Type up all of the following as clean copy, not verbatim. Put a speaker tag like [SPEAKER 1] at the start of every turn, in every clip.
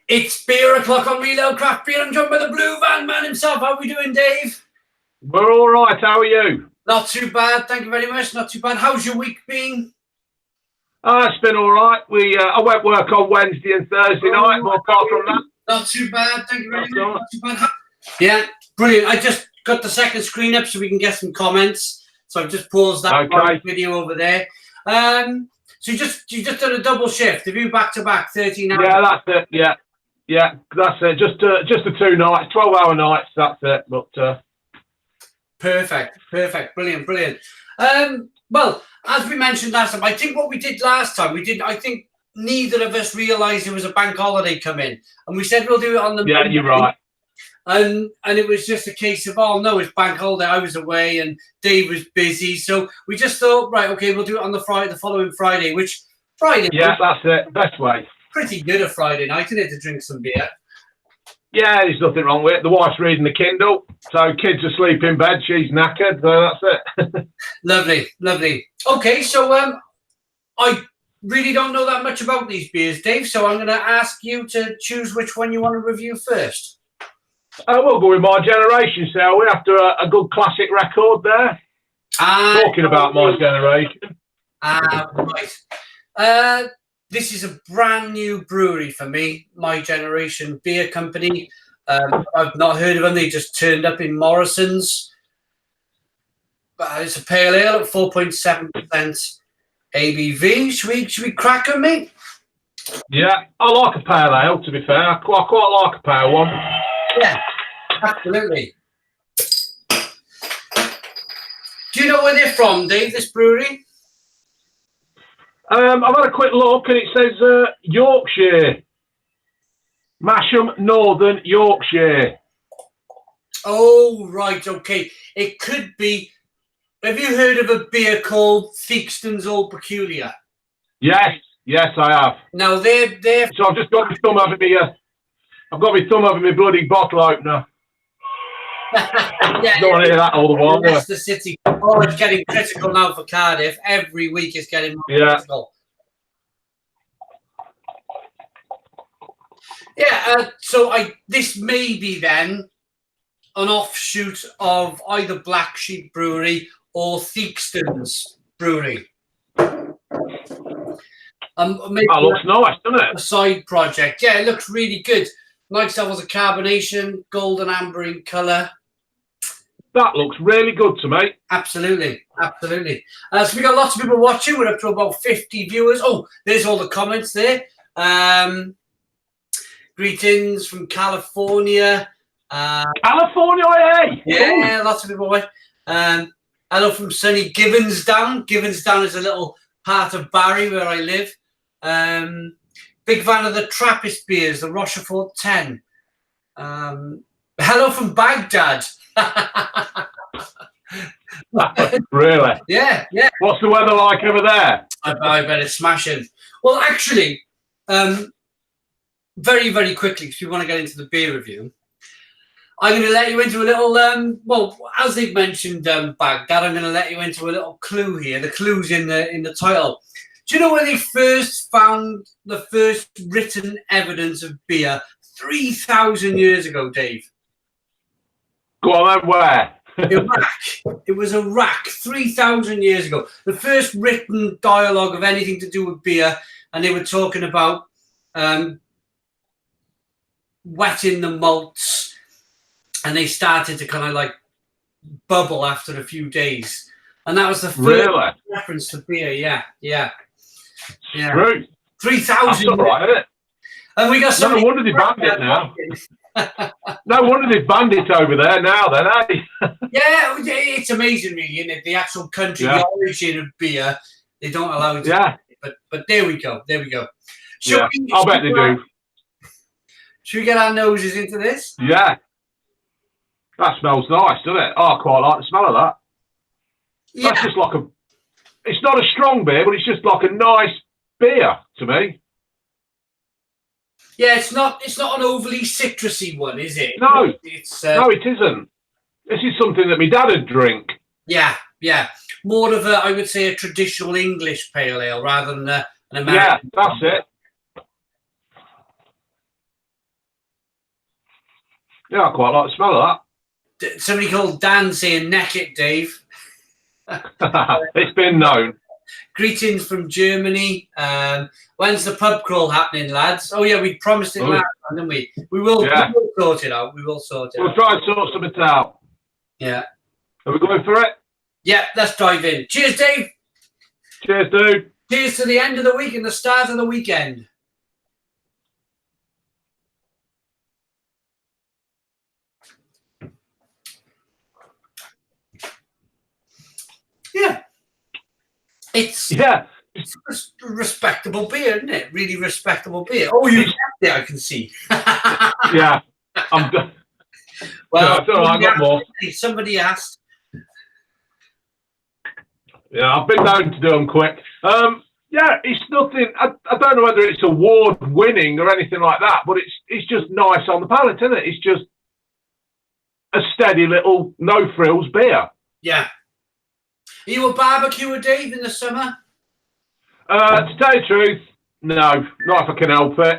[SPEAKER 1] It's beer o'clock on Real Ale Craft Beer. I'm joined by the Blue Van Man himself. How are we doing, Dave?
[SPEAKER 2] We're all right. How are you?
[SPEAKER 1] Not too bad. Thank you very much. Not too bad. How's your week been?
[SPEAKER 2] It's been all right. I went work on Wednesday and Thursday night, but apart from that,
[SPEAKER 1] not too bad. Thank you very much. Not too bad. Yeah, brilliant. I just got the second screen up so we can get some comments. So I've just paused that video over there. So you just done a double shift. Have you back to back 13 hours?
[SPEAKER 2] Yeah, that's it. Yeah, that's it. Just the 2 nights, 12-hour nights. That's it. But
[SPEAKER 1] perfect, brilliant. Well, as we mentioned last time, I think what we did last time, I think neither of us realised there was a bank holiday coming, and we said we'll do it on the
[SPEAKER 2] Monday. You're right.
[SPEAKER 1] And it was just a case of, oh no, it's bank holiday. I was away and Dave was busy, so we just thought, right, okay, we'll do it on the following Friday. Which Friday?
[SPEAKER 2] Yeah, that's it. Best way.
[SPEAKER 1] Pretty good a Friday night, isn't it, to drink some beer?
[SPEAKER 2] Yeah, there's nothing wrong with it. The wife's reading the Kindle, so kids are asleep in bed. She's knackered, so that's it.
[SPEAKER 1] Lovely. Okay, so I really don't know that much about these beers, Dave, so I'm going to ask you to choose which one you want to review first.
[SPEAKER 2] We'll go with My Generation, shall we? After a good classic record there. Talking about My Generation.
[SPEAKER 1] Right. This is a brand new brewery for me, My Generation Beer Company. I've not heard of them. They just turned up in Morrison's. It's a pale ale at 4.7% ABV. Should we crack them, mate?
[SPEAKER 2] Yeah, I like a pale ale, to be fair. I quite like a pale one.
[SPEAKER 1] Yeah, absolutely. Do you know where they're from, Dave, this brewery?
[SPEAKER 2] I've had a quick look and it says Yorkshire. Masham, Northern Yorkshire.
[SPEAKER 1] Oh, right, okay. It could be. Have you heard of a beer called Theakston's Old Peculiar?
[SPEAKER 2] Yes, I have.
[SPEAKER 1] Now, they're...
[SPEAKER 2] So I've just got my thumb over me. I've got my thumb over my bloody bottle opener. Don't want to hear that all the while.
[SPEAKER 1] That's the city. Oh, it's getting critical now for Cardiff. Every week it's getting more critical. Yeah, so this may be then an offshoot of either Black Sheep Brewery or Theakston's Brewery.
[SPEAKER 2] That looks nice, doesn't it?
[SPEAKER 1] A side project. Yeah, it looks really good. Nice levels of carbonation, golden amber in colour.
[SPEAKER 2] That looks really good to me.
[SPEAKER 1] Absolutely. So we got lots of people watching. We're up to about 50 viewers. Oh, there's all the comments there. Greetings from California.
[SPEAKER 2] California, hey!
[SPEAKER 1] Yeah, lots of people away. Hello from sunny Gibbonsdown. Gibbonsdown is a little part of Barry where I live. Big fan of the Trappist beers, the Rochefort 10. Hello from Baghdad.
[SPEAKER 2] Really?
[SPEAKER 1] Yeah.
[SPEAKER 2] What's the weather like over there?
[SPEAKER 1] I bet it's smashing. Well, actually, very, very quickly, because we want to get into the beer review, I'm going to let you into a little, well, as they've mentioned Baghdad, I'm going to let you into a little clue here. The clue's in the title. Do you know where they first found the first written evidence of beer 3,000 years ago, Dave?
[SPEAKER 2] Go on, then, where?
[SPEAKER 1] Iraq. It was Iraq 3,000 years ago. The first written dialogue of anything to do with beer, and they were talking about wetting the malts, and they started to kind of like bubble after a few days. And that was the first reference to beer. Yeah.
[SPEAKER 2] True.
[SPEAKER 1] 3,000.
[SPEAKER 2] That's all right, isn't it?
[SPEAKER 1] And we got
[SPEAKER 2] no wonder they banned it now. No wonder they've banned it over there now, then, eh?
[SPEAKER 1] Yeah, it's amazing, really, isn't it? The actual country, the origin of beer, they don't allow it.
[SPEAKER 2] Yeah.
[SPEAKER 1] But there we go.
[SPEAKER 2] I'll bet they do.
[SPEAKER 1] Should we get our noses into this?
[SPEAKER 2] Yeah. That smells nice, doesn't it? Oh, I quite like the smell of that. Yeah. That's just like it's not a strong beer, but it's just like a nice beer to me.
[SPEAKER 1] Yeah, it's not an overly citrusy one, is it?
[SPEAKER 2] No, no, it isn't. This is something that my dad would drink.
[SPEAKER 1] Yeah. More of I would say, a traditional English pale ale rather than an American.
[SPEAKER 2] Yeah, that's it. Yeah, I quite like the smell of
[SPEAKER 1] Somebody called Dan saying, neck it, Dave.
[SPEAKER 2] that. It's been known.
[SPEAKER 1] Greetings from Germany. When's the pub crawl happening, lads? Oh, yeah, we promised it last time, didn't we? We will sort it out. We will sort it out.
[SPEAKER 2] We'll try and sort something out.
[SPEAKER 1] Yeah.
[SPEAKER 2] Are we going for it?
[SPEAKER 1] Yeah, let's dive in. Cheers, Dave.
[SPEAKER 2] Cheers, dude.
[SPEAKER 1] Cheers to the end of the week and the start of the weekend. Yeah. It's a respectable beer, isn't it? Really respectable beer. Oh, you kept it, I can see.
[SPEAKER 2] Yeah. I'm done.
[SPEAKER 1] Well,
[SPEAKER 2] no, I got more.
[SPEAKER 1] Somebody asked.
[SPEAKER 2] Yeah, I've been known to do them quick. Yeah, it's nothing. I don't know whether it's award winning or anything like that, but it's just nice on the palate, isn't it? It's just a steady little no frills beer.
[SPEAKER 1] Yeah. Are you a barbecuer, Dave, in the summer?
[SPEAKER 2] To tell you the truth, no, not if I can help it.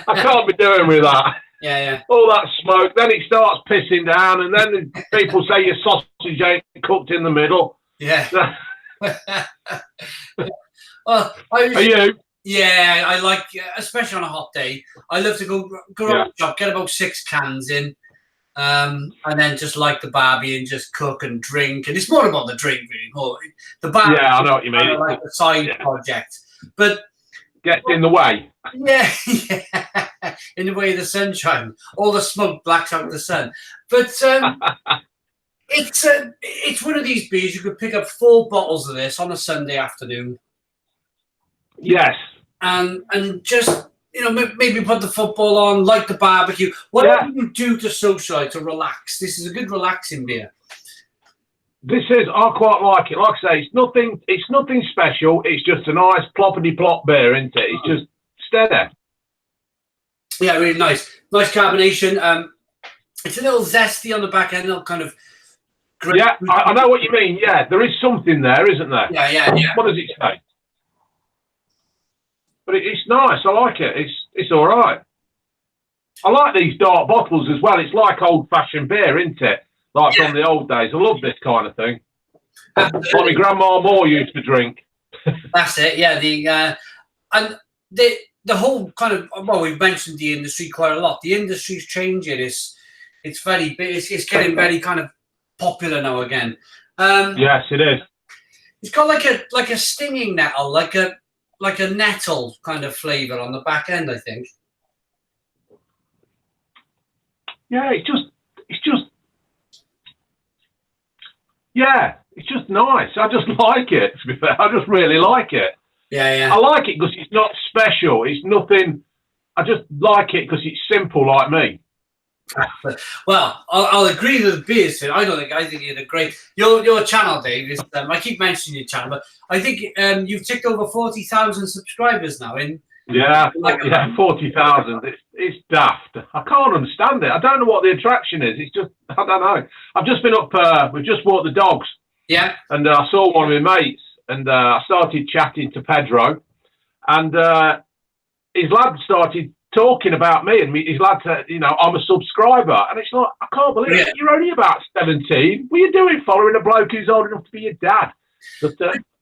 [SPEAKER 2] I can't be doing with that.
[SPEAKER 1] Yeah.
[SPEAKER 2] All that smoke, then it starts pissing down, and then people say your sausage ain't cooked in the middle.
[SPEAKER 1] Yeah. Well,
[SPEAKER 2] Are you?
[SPEAKER 1] Yeah, I like, especially on a hot day. I love to go around the shop, get about 6 cans in, and then just like the barbie and just cook and drink. And it's more about the drink, really. More the barbie.
[SPEAKER 2] Yeah, I know what you mean.
[SPEAKER 1] Like the side project, but gets
[SPEAKER 2] in the way.
[SPEAKER 1] Yeah, in the way of the sunshine. All the smoke blacks out the sun. But it's one of these beers you could pick up 4 bottles of this on a Sunday afternoon.
[SPEAKER 2] Yes.
[SPEAKER 1] And just, maybe put the football on, like the barbecue. Whatever you do to socialise, to relax. This is a good relaxing beer.
[SPEAKER 2] I quite like it. Like I say, it's nothing special. It's just a nice ploppity plop beer, isn't it? It's just steady.
[SPEAKER 1] Yeah, really nice. Nice carbonation. It's a little zesty on the back end, little kind of.
[SPEAKER 2] Yeah, I know what you mean. Yeah, there is something there, isn't there?
[SPEAKER 1] Yeah.
[SPEAKER 2] What does it say? But it's nice. I like it. It's all right. I like these dark bottles as well. It's like old-fashioned beer, isn't it? Like from the old days. I love this kind of thing. Like my grandma Moore used to drink.
[SPEAKER 1] That's it. Yeah. And the whole kind of, well, we've mentioned the industry quite a lot. The industry's changing. It's very big. It's getting very kind of popular now again.
[SPEAKER 2] Yes, it is.
[SPEAKER 1] It's got like a stinging nettle, like a nettle kind of flavour on the back end, I think.
[SPEAKER 2] Yeah, it's just nice. I just like it, to be fair. I just really like it.
[SPEAKER 1] Yeah.
[SPEAKER 2] I like it because it's not special. It's nothing. I just like it because it's simple, like me.
[SPEAKER 1] Well, I'll agree with the beers. I think you're great. Your channel, Dave, is. I keep mentioning your channel, but I think you've ticked over 40,000 subscribers now.
[SPEAKER 2] Yeah, 40,000. It's daft. I can't understand it. I don't know what the attraction is. It's just, I don't know. I've just been up. We've just walked the dogs.
[SPEAKER 1] Yeah.
[SPEAKER 2] And I saw one of my mates, and I started chatting to Pedro, and his lad started talking about me, and his lad said, I'm a subscriber, and it's like, I can't believe it. You're only about 17. What are you doing following a bloke who's old enough to be your dad? But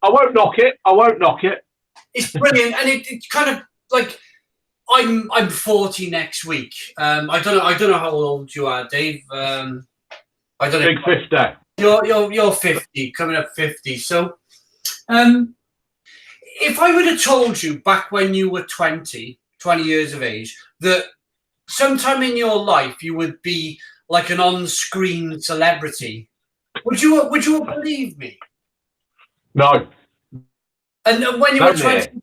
[SPEAKER 2] I won't knock it.
[SPEAKER 1] It's brilliant, and it's kind of like I'm 40 next week. I don't know how old you are, Dave. I don't know.
[SPEAKER 2] Big 50.
[SPEAKER 1] You're 50, coming up 50. So, if I would have told you back when you were 20 years of age, that sometime in your life you would be like an on-screen celebrity, would you have believed me?
[SPEAKER 2] No.
[SPEAKER 1] And when you were 20,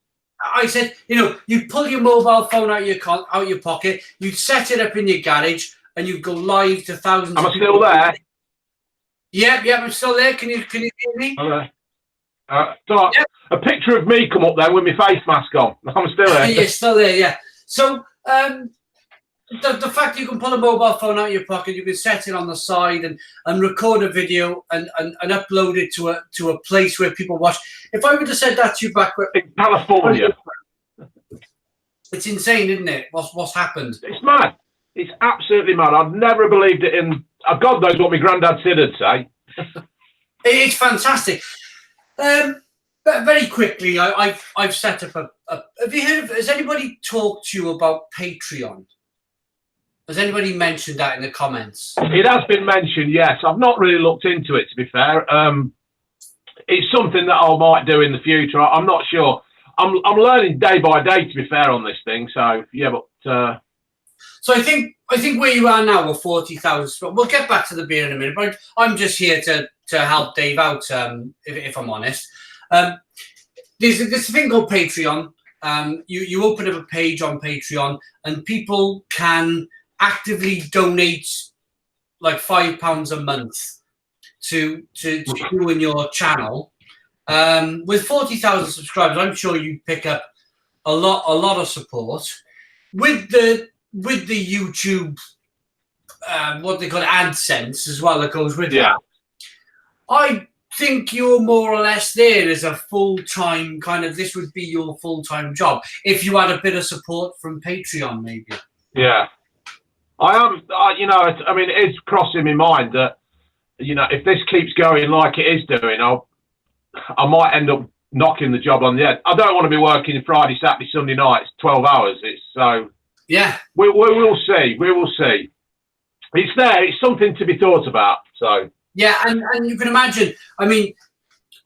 [SPEAKER 1] I said, you'd pull your mobile phone out your pocket, you'd set it up in your garage, and you'd go live to thousands.
[SPEAKER 2] Am I still there?
[SPEAKER 1] Yeah, I'm still there. Can you hear me?
[SPEAKER 2] Okay. So a picture of me come up there with my face mask on. I'm still there.
[SPEAKER 1] You're still there, yeah. So the fact you can pull a mobile phone out of your pocket, you can set it on the side and record a video and upload it to a place where people watch. If I would have said that to you back
[SPEAKER 2] in California,
[SPEAKER 1] it's insane, isn't it? What's happened?
[SPEAKER 2] It's mad. It's absolutely mad. I've never believed it in. God knows what my granddad Sid would say.
[SPEAKER 1] It's fantastic. But very quickly, I've set up a. Have you heard of? Has anybody talked to you about Patreon? Has anybody mentioned that in the comments?
[SPEAKER 2] It has been mentioned, yes. I've not really looked into it, to be fair. It's something that I might do in the future. I'm not sure. I'm learning day by day, to be fair, on this thing. So yeah, but
[SPEAKER 1] so I think where you are now, with 40,000. We'll get back to the beer in a minute, but I'm just here to help Dave out. If I'm honest, there's a thing called Patreon. You open up a page on Patreon, and people can actively donate like £5 a month to you and your channel. With 40,000 subscribers, I'm sure you pick up a lot of support with the YouTube, what they call AdSense as well, that goes with it. I think you're more or less there as a full-time kind of. This would be your full-time job if you had a bit of support from Patreon, maybe.
[SPEAKER 2] Yeah, I am. You know, I mean, it is crossing my mind that, you know, if this keeps going like it is doing, I might end up knocking the job on the head. I don't want to be working Friday, Saturday, Sunday nights, 12 hours. It's so. Yeah, we will see. We will see. It's there. It's something to be thought about. So.
[SPEAKER 1] Yeah, and you can imagine. I mean,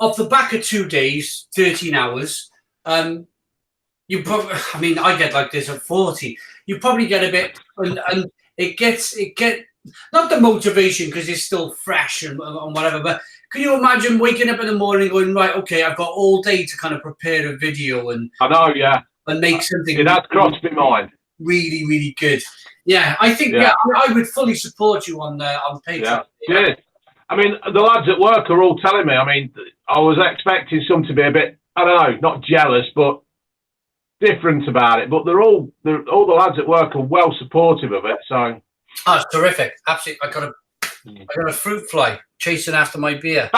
[SPEAKER 1] off the back of 2 days, 13 hours. You probably. I mean, I get like this at 40. You probably get a bit, and it get not the motivation because it's still fresh and whatever, but can you imagine waking up in the morning going, right, okay, I've got all day to kind of prepare a video and
[SPEAKER 2] I know, yeah,
[SPEAKER 1] and make something.
[SPEAKER 2] It has crossed my mind.
[SPEAKER 1] Really, really good. Yeah, I think I would fully support you on Patreon.
[SPEAKER 2] Yeah. I mean, the lads at work are all telling me. I mean, I was expecting some to be a bit, I don't know, not jealous, but different about it. But all the lads at work are well supportive of it. So.
[SPEAKER 1] Oh, it's terrific! Absolutely, I got a fruit fly chasing after my beer.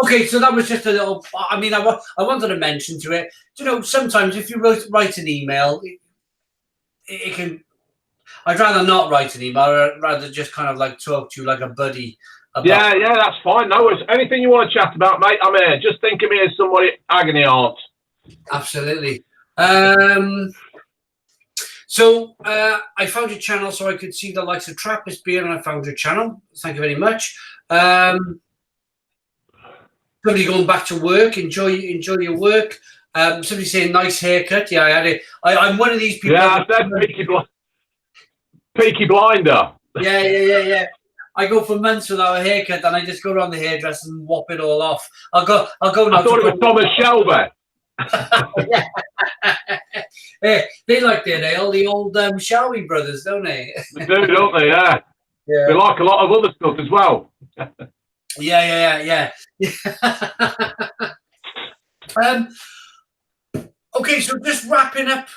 [SPEAKER 1] Okay, so that was just a little. I mean, I wanted to mention to it. You know, sometimes if you write an email, it can. I'd rather not write an email. I'd rather just kind of like talk to you like a buddy.
[SPEAKER 2] Yeah, that's fine. No worries. Anything you want to chat about, mate, I'm here. Just think of me as somebody agony aunt.
[SPEAKER 1] Absolutely. So I found your channel so I could see the likes of Trappist Beer, and I found your channel. Thank you very much. Somebody going back to work. Enjoy your work. Somebody saying nice haircut. Yeah, I had it. I'm one of these people.
[SPEAKER 2] Yeah, I said Peaky Blinder.
[SPEAKER 1] Yeah. I go for months without a haircut, and I just go around the hairdresser and whop it all off. I'll go now.
[SPEAKER 2] I thought it was Thomas Shelby.
[SPEAKER 1] They like their ale, the old Shelby brothers, don't they?
[SPEAKER 2] They do, don't they? Yeah. They like a lot of other stuff as well.
[SPEAKER 1] Yeah. Okay, so just wrapping up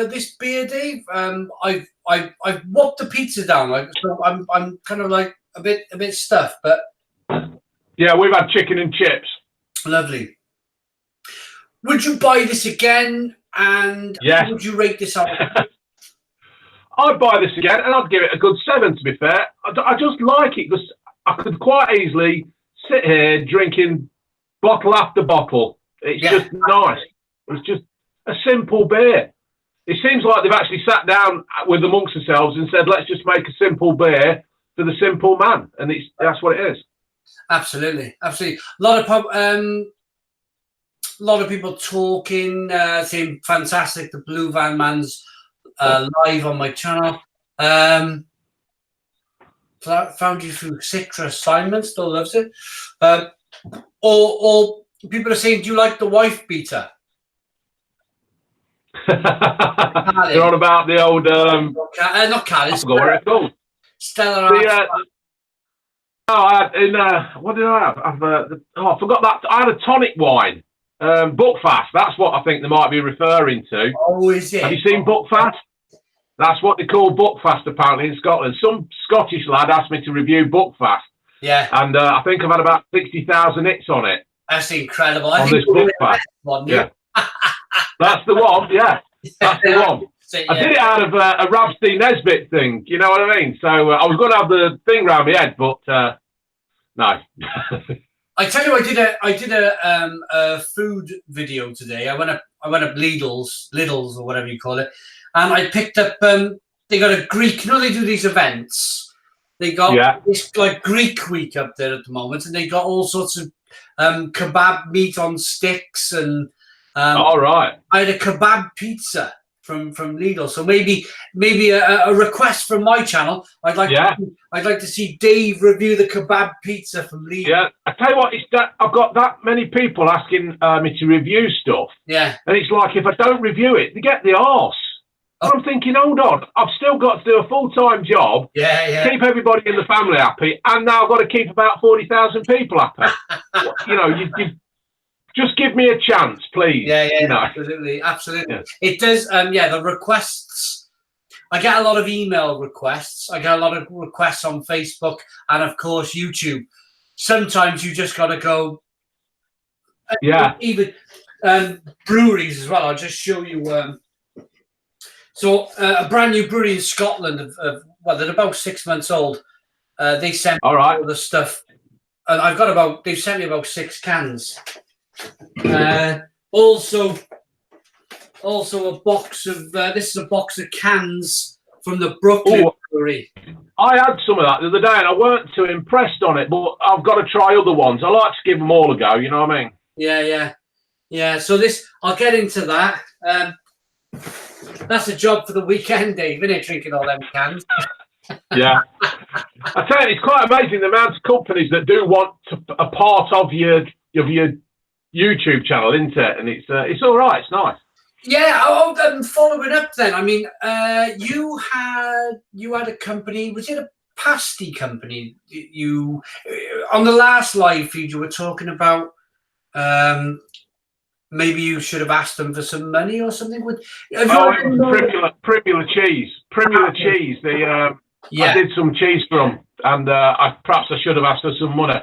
[SPEAKER 1] this beer, Dave. I've whopped the pizza down, so I'm kind of like a bit stuffed, but
[SPEAKER 2] yeah, we've had chicken and chips.
[SPEAKER 1] Lovely. Would you buy this again? And
[SPEAKER 2] yes.
[SPEAKER 1] Would you rate this out?
[SPEAKER 2] I'd buy this again, and I'd give it a good 7. To be fair, I just like it because I could quite easily sit here drinking bottle after bottle. It's just nice. It's just a simple beer. It seems like they've actually sat down with amongst themselves and said, "Let's just make a simple beer for the simple man," and that's what it is.
[SPEAKER 1] Absolutely. A lot of people talking, saying fantastic. The Blue Van Man's live on my channel. Found you through Citrus. Simon still loves it. Or people are saying, do you like the wife beater?
[SPEAKER 2] You're on about the old
[SPEAKER 1] not Cali.
[SPEAKER 2] I forgot what it's called.
[SPEAKER 1] Stella.
[SPEAKER 2] What did I have? I forgot that. I had a tonic wine. Buckfast. That's what I think they might be referring to.
[SPEAKER 1] Oh, is it?
[SPEAKER 2] Have you seen Buckfast? That's what they call Buckfast apparently in Scotland. Some Scottish lad asked me to review Buckfast.
[SPEAKER 1] Yeah.
[SPEAKER 2] And I think I've had about 60,000 hits on it.
[SPEAKER 1] That's incredible.
[SPEAKER 2] On this Buckfast. Yeah. That's the one. Yeah. That's the one.
[SPEAKER 1] it,
[SPEAKER 2] I did it out of a Ralph C. Nesbitt thing. You know what I mean? So I was going to have the thing round my head, but no.
[SPEAKER 1] I tell you, I did a food video today. I went up Lidl's or whatever you call it, and I picked up. They got a Greek. You know, they do these events. They got this like Greek week up there at the moment, and they got all sorts of kebab meat on sticks, and
[SPEAKER 2] all right.
[SPEAKER 1] I had a kebab pizza from Lidl. So maybe a request from my channel. I'd like to see Dave review the kebab pizza from Lidl.
[SPEAKER 2] Yeah, I tell you what, it's that I've got that many people asking me to review stuff.
[SPEAKER 1] Yeah,
[SPEAKER 2] and it's like if I don't review it, they get the arse. And I'm thinking, hold on, I've still got to do a full-time job, keep everybody in the family happy, and now I've got to keep about 40,000 people happy. You know, you just give me a chance, please.
[SPEAKER 1] Yeah,
[SPEAKER 2] you know.
[SPEAKER 1] absolutely. Yeah. It does. The requests. I get a lot of email requests. I get a lot of requests on Facebook and, of course, YouTube. Sometimes you just got to go. Even breweries as well. I'll just show you. So a brand new brewery in Scotland. They're about 6 months old. They sent me all the stuff, and I've got they've sent me about 6 cans. Also a box of this is a box of cans from the Brooklyn brewery.
[SPEAKER 2] I had some of that the other day, and I weren't too impressed on it, but I've got to try other ones. I like to give them all a go. You know what I mean?
[SPEAKER 1] Yeah. So I'll get into that. That's a job for the weekend, Dave, isn't it? Drinking all them cans.
[SPEAKER 2] Yeah. I tell you, it's quite amazing the amount of companies that do want a part of your YouTube channel, isn't it? And it's all right. It's nice.
[SPEAKER 1] Yeah. Following up then. I mean, you had a company. Was it a pasty company? You on the last live feed you were talking about. Maybe you should have asked them for some money or something.
[SPEAKER 2] Primula cheese. I did some cheese for them, and perhaps I should have asked for some money.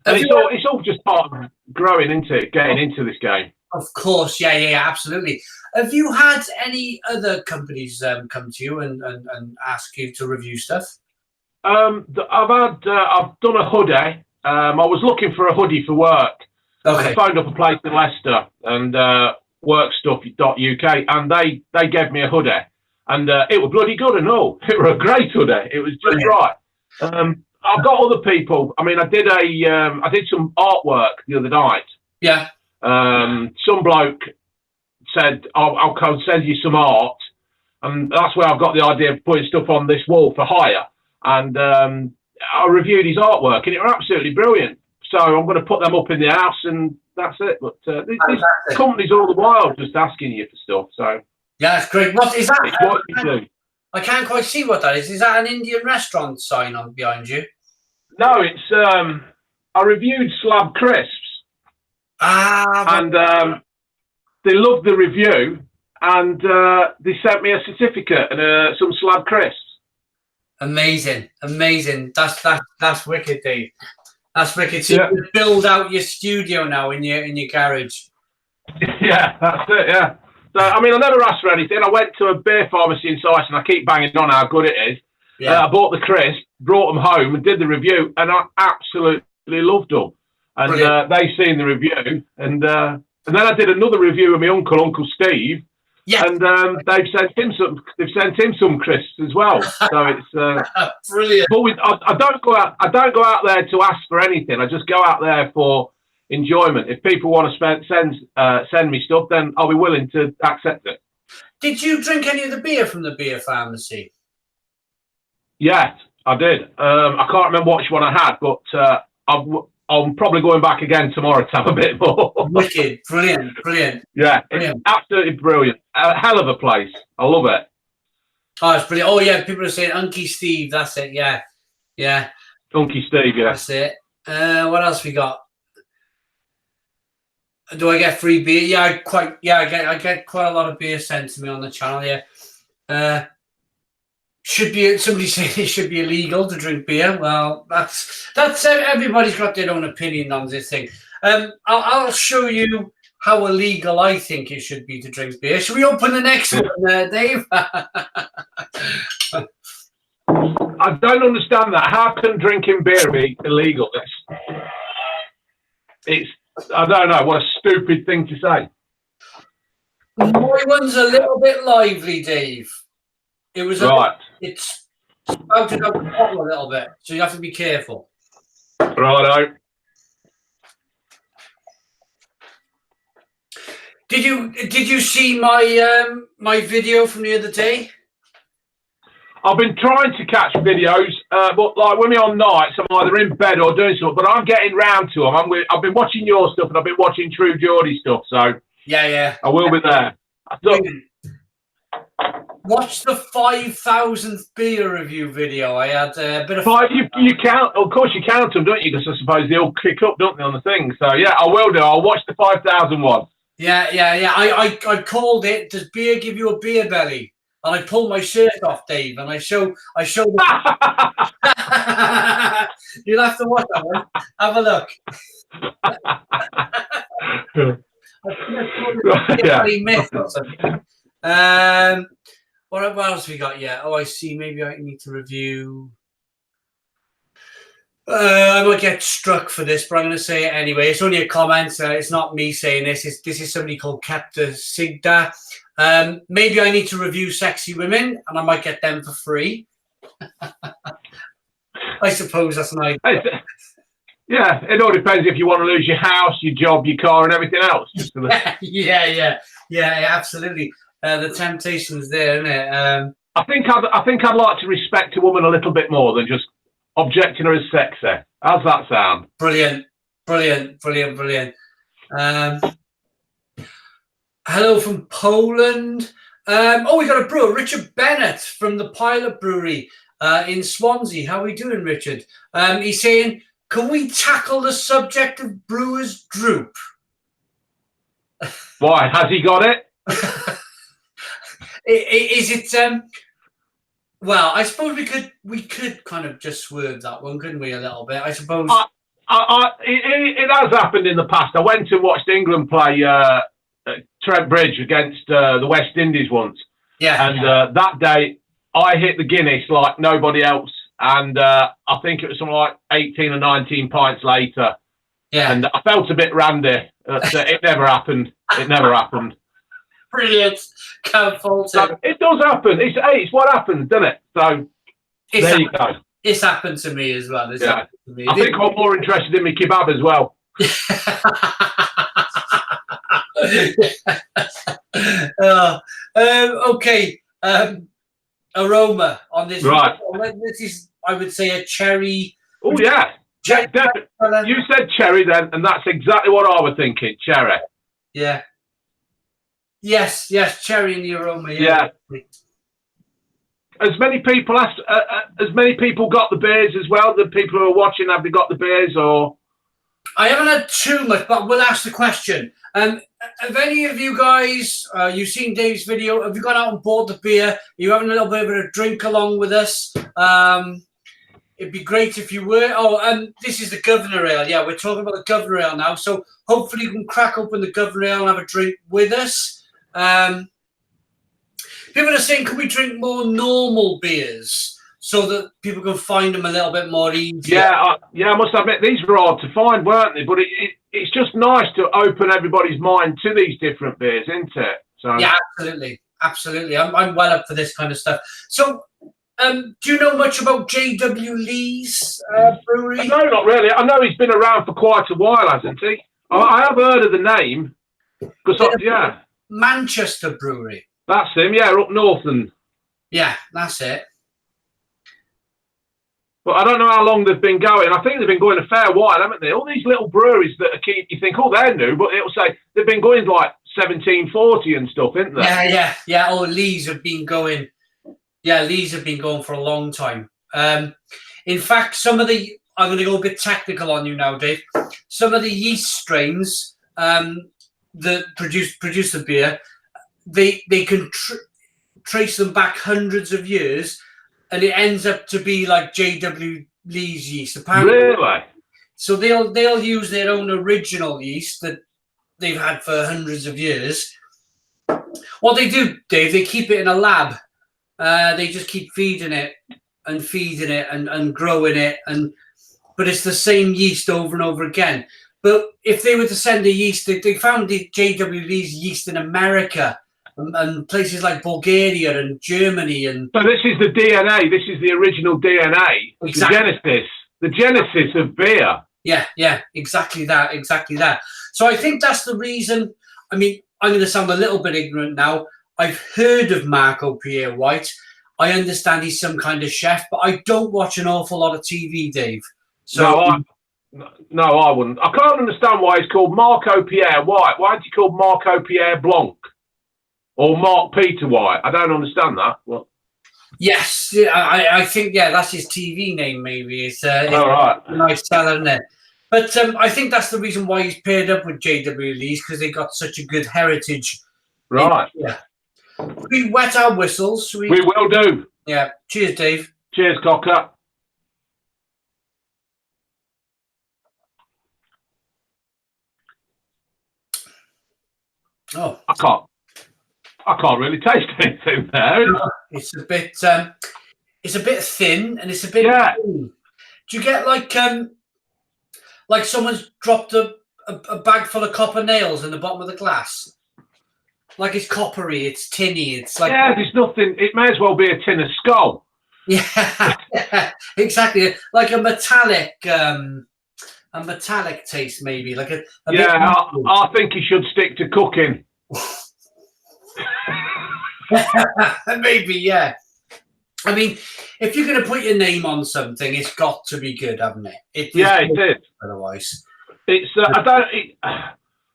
[SPEAKER 2] And it's all just part of growing into it, getting into this game.
[SPEAKER 1] Of course, yeah, absolutely. Have you had any other companies come to you and ask you to review stuff?
[SPEAKER 2] I've done a hoodie. I was looking for a hoodie for work. I phoned up a place in Leicester and workstuff.uk, and they gave me a hoodie, and it was bloody good and all. It was a great hoodie. It was just right. I've got other people. I mean, I did some artwork the other night.
[SPEAKER 1] Yeah.
[SPEAKER 2] Some bloke said, I'll send you some art, and that's where I've got the idea of putting stuff on this wall for hire. And I reviewed his artwork, and it was absolutely brilliant. So I'm going to put them up in the house, and that's it. But these companies all the while just asking you for stuff. So
[SPEAKER 1] yeah, that's great. What is that?
[SPEAKER 2] It's what you do.
[SPEAKER 1] I can't quite see what that is. Is that an Indian restaurant sign on behind you?
[SPEAKER 2] No, it's I reviewed Slab Crisps. And they loved the review, and they sent me a certificate and some Slab Crisps.
[SPEAKER 1] Amazing. That's wicked, Dave. That's wicked. So you build out your studio now in your garage.
[SPEAKER 2] Yeah, that's it. Yeah. So I mean, I never asked for anything. I went to a beer pharmacy in Sice, and I keep banging on how good it is. Yeah. I bought the crisp, brought them home, and did the review, and I absolutely loved them. And they seen the review, and then I did another review of my Uncle Steve. Yeah. And they've sent him some crisps as well. So it's
[SPEAKER 1] brilliant.
[SPEAKER 2] But I don't go out there to ask for anything. I just go out there for enjoyment. If people want to send me stuff, then I'll be willing to accept it.
[SPEAKER 1] Did you drink any of the beer from the beer pharmacy?
[SPEAKER 2] Yes, I did. I can't remember which one I had, but I'm probably going back again tomorrow to have a bit more.
[SPEAKER 1] Wicked, brilliant.
[SPEAKER 2] Yeah,
[SPEAKER 1] brilliant.
[SPEAKER 2] It's absolutely brilliant. A hell of a place. I love it.
[SPEAKER 1] Oh, it's brilliant. Oh, yeah, people are saying Unky Steve. That's it, yeah.
[SPEAKER 2] Unky Steve, yeah.
[SPEAKER 1] That's it. What else we got? Do I get free beer? Yeah, I get quite a lot of beer sent to me on the channel, yeah. Somebody saying it should be illegal to drink beer. Well, that's everybody's got their own opinion on this thing. I'll show you how illegal I think it should be to drink beer. Should we open the next one, Dave?
[SPEAKER 2] I don't understand that. How can drinking beer be illegal? It's I don't know. What a stupid thing to say.
[SPEAKER 1] My one's a little bit lively, Dave. It was
[SPEAKER 2] right.
[SPEAKER 1] It's spouted out the bottle a little bit, so you have to be careful.
[SPEAKER 2] Righto.
[SPEAKER 1] Did you see my my video from the other day?
[SPEAKER 2] I've been trying to catch videos, but like when we're on nights, I'm either in bed or doing something. But I'm getting round to them. I've been watching your stuff and I've been watching True Geordie stuff. So
[SPEAKER 1] yeah,
[SPEAKER 2] I will be there.
[SPEAKER 1] Watch the 5,000th beer review video. I had a bit of
[SPEAKER 2] you count. Of course, you count them, don't you? Because I suppose they all kick up, don't they, on the thing? So yeah, I will do. I'll watch the 5,000 one.
[SPEAKER 1] Yeah. I called it. Does beer give you a beer belly? And I pulled my shirt off, Dave, and I showed the You'll have to watch that one. Have a look.
[SPEAKER 2] Yeah.
[SPEAKER 1] Myth or something. What else we got? Yeah. Oh, I see. Maybe I need to review. I might get struck for this, but I'm going to say it anyway. It's only a comment. It's not me saying this. This is somebody called Capta Sigda. Maybe I need to review Sexy Women, and I might get them for free. I suppose that's an idea.
[SPEAKER 2] Yeah, it all depends if you want to lose your house, your job, your car, and everything else.
[SPEAKER 1] Yeah, absolutely. The temptation's there, isn't it?
[SPEAKER 2] I think I'd like to respect a woman a little bit more than just objecting her as sexy. How's that sound?
[SPEAKER 1] Brilliant. Hello from Poland. We got a brewer, Richard Bennett from the Pilot Brewery in Swansea. How are we doing, Richard? He's saying, can we tackle the subject of brewers' droop?
[SPEAKER 2] Why? Has he got it?
[SPEAKER 1] Is it? Well, I suppose we could kind of just swerve that one, couldn't we? A little bit, I suppose.
[SPEAKER 2] It has happened in the past. I went and watched England play Trent Bridge against the West Indies once.
[SPEAKER 1] Yeah.
[SPEAKER 2] And that day, I hit the Guinness like nobody else. And I think it was something like 18 or 19 pints later.
[SPEAKER 1] Yeah.
[SPEAKER 2] And I felt a bit randy. It never happened. It never happened.
[SPEAKER 1] Brilliant. Can't fault it.
[SPEAKER 2] It does happen. It's what happens, doesn't it? So there you go.
[SPEAKER 1] It's happened to me as well.
[SPEAKER 2] Yeah. I think I'm more interested in my kebab as well.
[SPEAKER 1] Okay. Aroma on this.
[SPEAKER 2] Right.
[SPEAKER 1] This is, I would say, a cherry.
[SPEAKER 2] Oh, yeah. You said cherry then, and that's exactly what I was thinking. Cherry.
[SPEAKER 1] Yeah. Yes, cherry in the aroma.
[SPEAKER 2] Yeah. As many people got the beers as well? The people who are watching, have they got the beers or?
[SPEAKER 1] I haven't had too much, but we'll ask the question. Have any of you guys, you've seen Dave's video, have you gone out and bought the beer? Are you having a little bit of a drink along with us? It'd be great if you were. Oh, this is the Governor Ale. Yeah, we're talking about the Governor Ale now. So hopefully you can crack open the Governor Ale and have a drink with us. People are saying, can we drink more normal beers so that people can find them a little bit more easy?
[SPEAKER 2] Yeah, I must admit, these were hard to find, weren't they? But it's just nice to open everybody's mind to these different beers, isn't it? So
[SPEAKER 1] yeah, absolutely. I'm well up for this kind of stuff. So, do you know much about J.W. Lee's brewery?
[SPEAKER 2] No, not really. I know he's been around for quite a while, hasn't he? I have heard of the name. Yeah.
[SPEAKER 1] Manchester Brewery.
[SPEAKER 2] That's him, yeah, up north.
[SPEAKER 1] Yeah, that's it.
[SPEAKER 2] But I don't know how long they've been going. I think they've been going a fair while, haven't they? All these little breweries that you think, oh, they're new, but it'll say they've been going like 1740 and stuff, isn't they?
[SPEAKER 1] Yeah. Oh, Lee's have been going. Yeah, Lee's have been going for a long time. In fact, I'm going to go a bit technical on you now, Dave. Some of the yeast strains that produce the beer, they can trace them back hundreds of years, and it ends up to be like J.W. Lee's yeast. Apparently.
[SPEAKER 2] Really?
[SPEAKER 1] So they'll use their own original yeast that they've had for hundreds of years. What they do, Dave, they keep it in a lab. They just keep feeding it and growing it, but it's the same yeast over and over again. But if they were to send the yeast, they found the JWB's yeast in America and places like Bulgaria and Germany. And
[SPEAKER 2] so this is the DNA. This is the original DNA. Exactly. The genesis of beer.
[SPEAKER 1] Yeah, exactly that. So I think that's the reason. I mean, I'm going to sound a little bit ignorant now. I've heard of Marco Pierre White. I understand he's some kind of chef, but I don't watch an awful lot of TV, Dave. So
[SPEAKER 2] no, I wouldn't. I can't understand why he's called Marco Pierre White. Why isn't he called Marco Pierre Blanc or Mark Peter White? I don't understand that. What?
[SPEAKER 1] Yes, I think that's his TV name. Maybe it's
[SPEAKER 2] right.
[SPEAKER 1] A nice seller, isn't it? But I think that's the reason why he's paired up with JWBs, because they got such a good heritage.
[SPEAKER 2] Right.
[SPEAKER 1] Yeah. We wet our whistles.
[SPEAKER 2] We will do.
[SPEAKER 1] Yeah. Cheers, Dave.
[SPEAKER 2] Cheers, Cocker.
[SPEAKER 1] Oh,
[SPEAKER 2] I can't really taste anything there.
[SPEAKER 1] It's a bit thin, and it's a bit.
[SPEAKER 2] Yeah.
[SPEAKER 1] Thin. Do you get like someone's dropped a bag full of copper nails in the bottom of the glass? Like it's coppery, it's tinny, it's like
[SPEAKER 2] there's nothing. It may as well be a tin of skull.
[SPEAKER 1] Yeah, exactly. Like a metallic taste, maybe. Like a
[SPEAKER 2] I think he should stick to cooking.
[SPEAKER 1] Maybe, yeah. I mean, if you're going to put your name on something, it's got to be good, haven't it?
[SPEAKER 2] It is.
[SPEAKER 1] Otherwise,
[SPEAKER 2] it's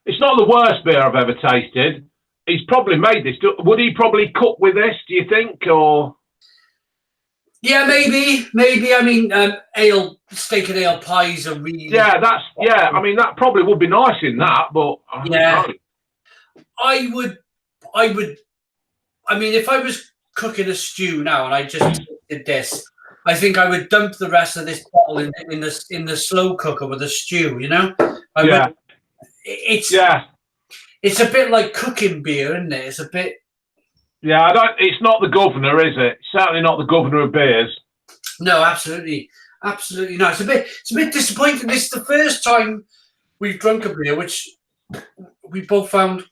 [SPEAKER 2] it's not the worst beer I've ever tasted. He's probably made this. Would he probably cook with this? Do you think, or?
[SPEAKER 1] Yeah, maybe. I mean, steak and ale pies are really.
[SPEAKER 2] Yeah, I mean, that probably would be nice in that, but
[SPEAKER 1] I would. I mean, if I was cooking a stew now and I just did this, I think I would dump the rest of this bottle in the slow cooker with a stew. You know? It's a bit like cooking beer, isn't it? It's a bit.
[SPEAKER 2] Yeah, it's not the governor, is it? Certainly not the governor of beers.
[SPEAKER 1] No, absolutely not. It's a bit disappointing. This is the first time we've drunk a beer which we both found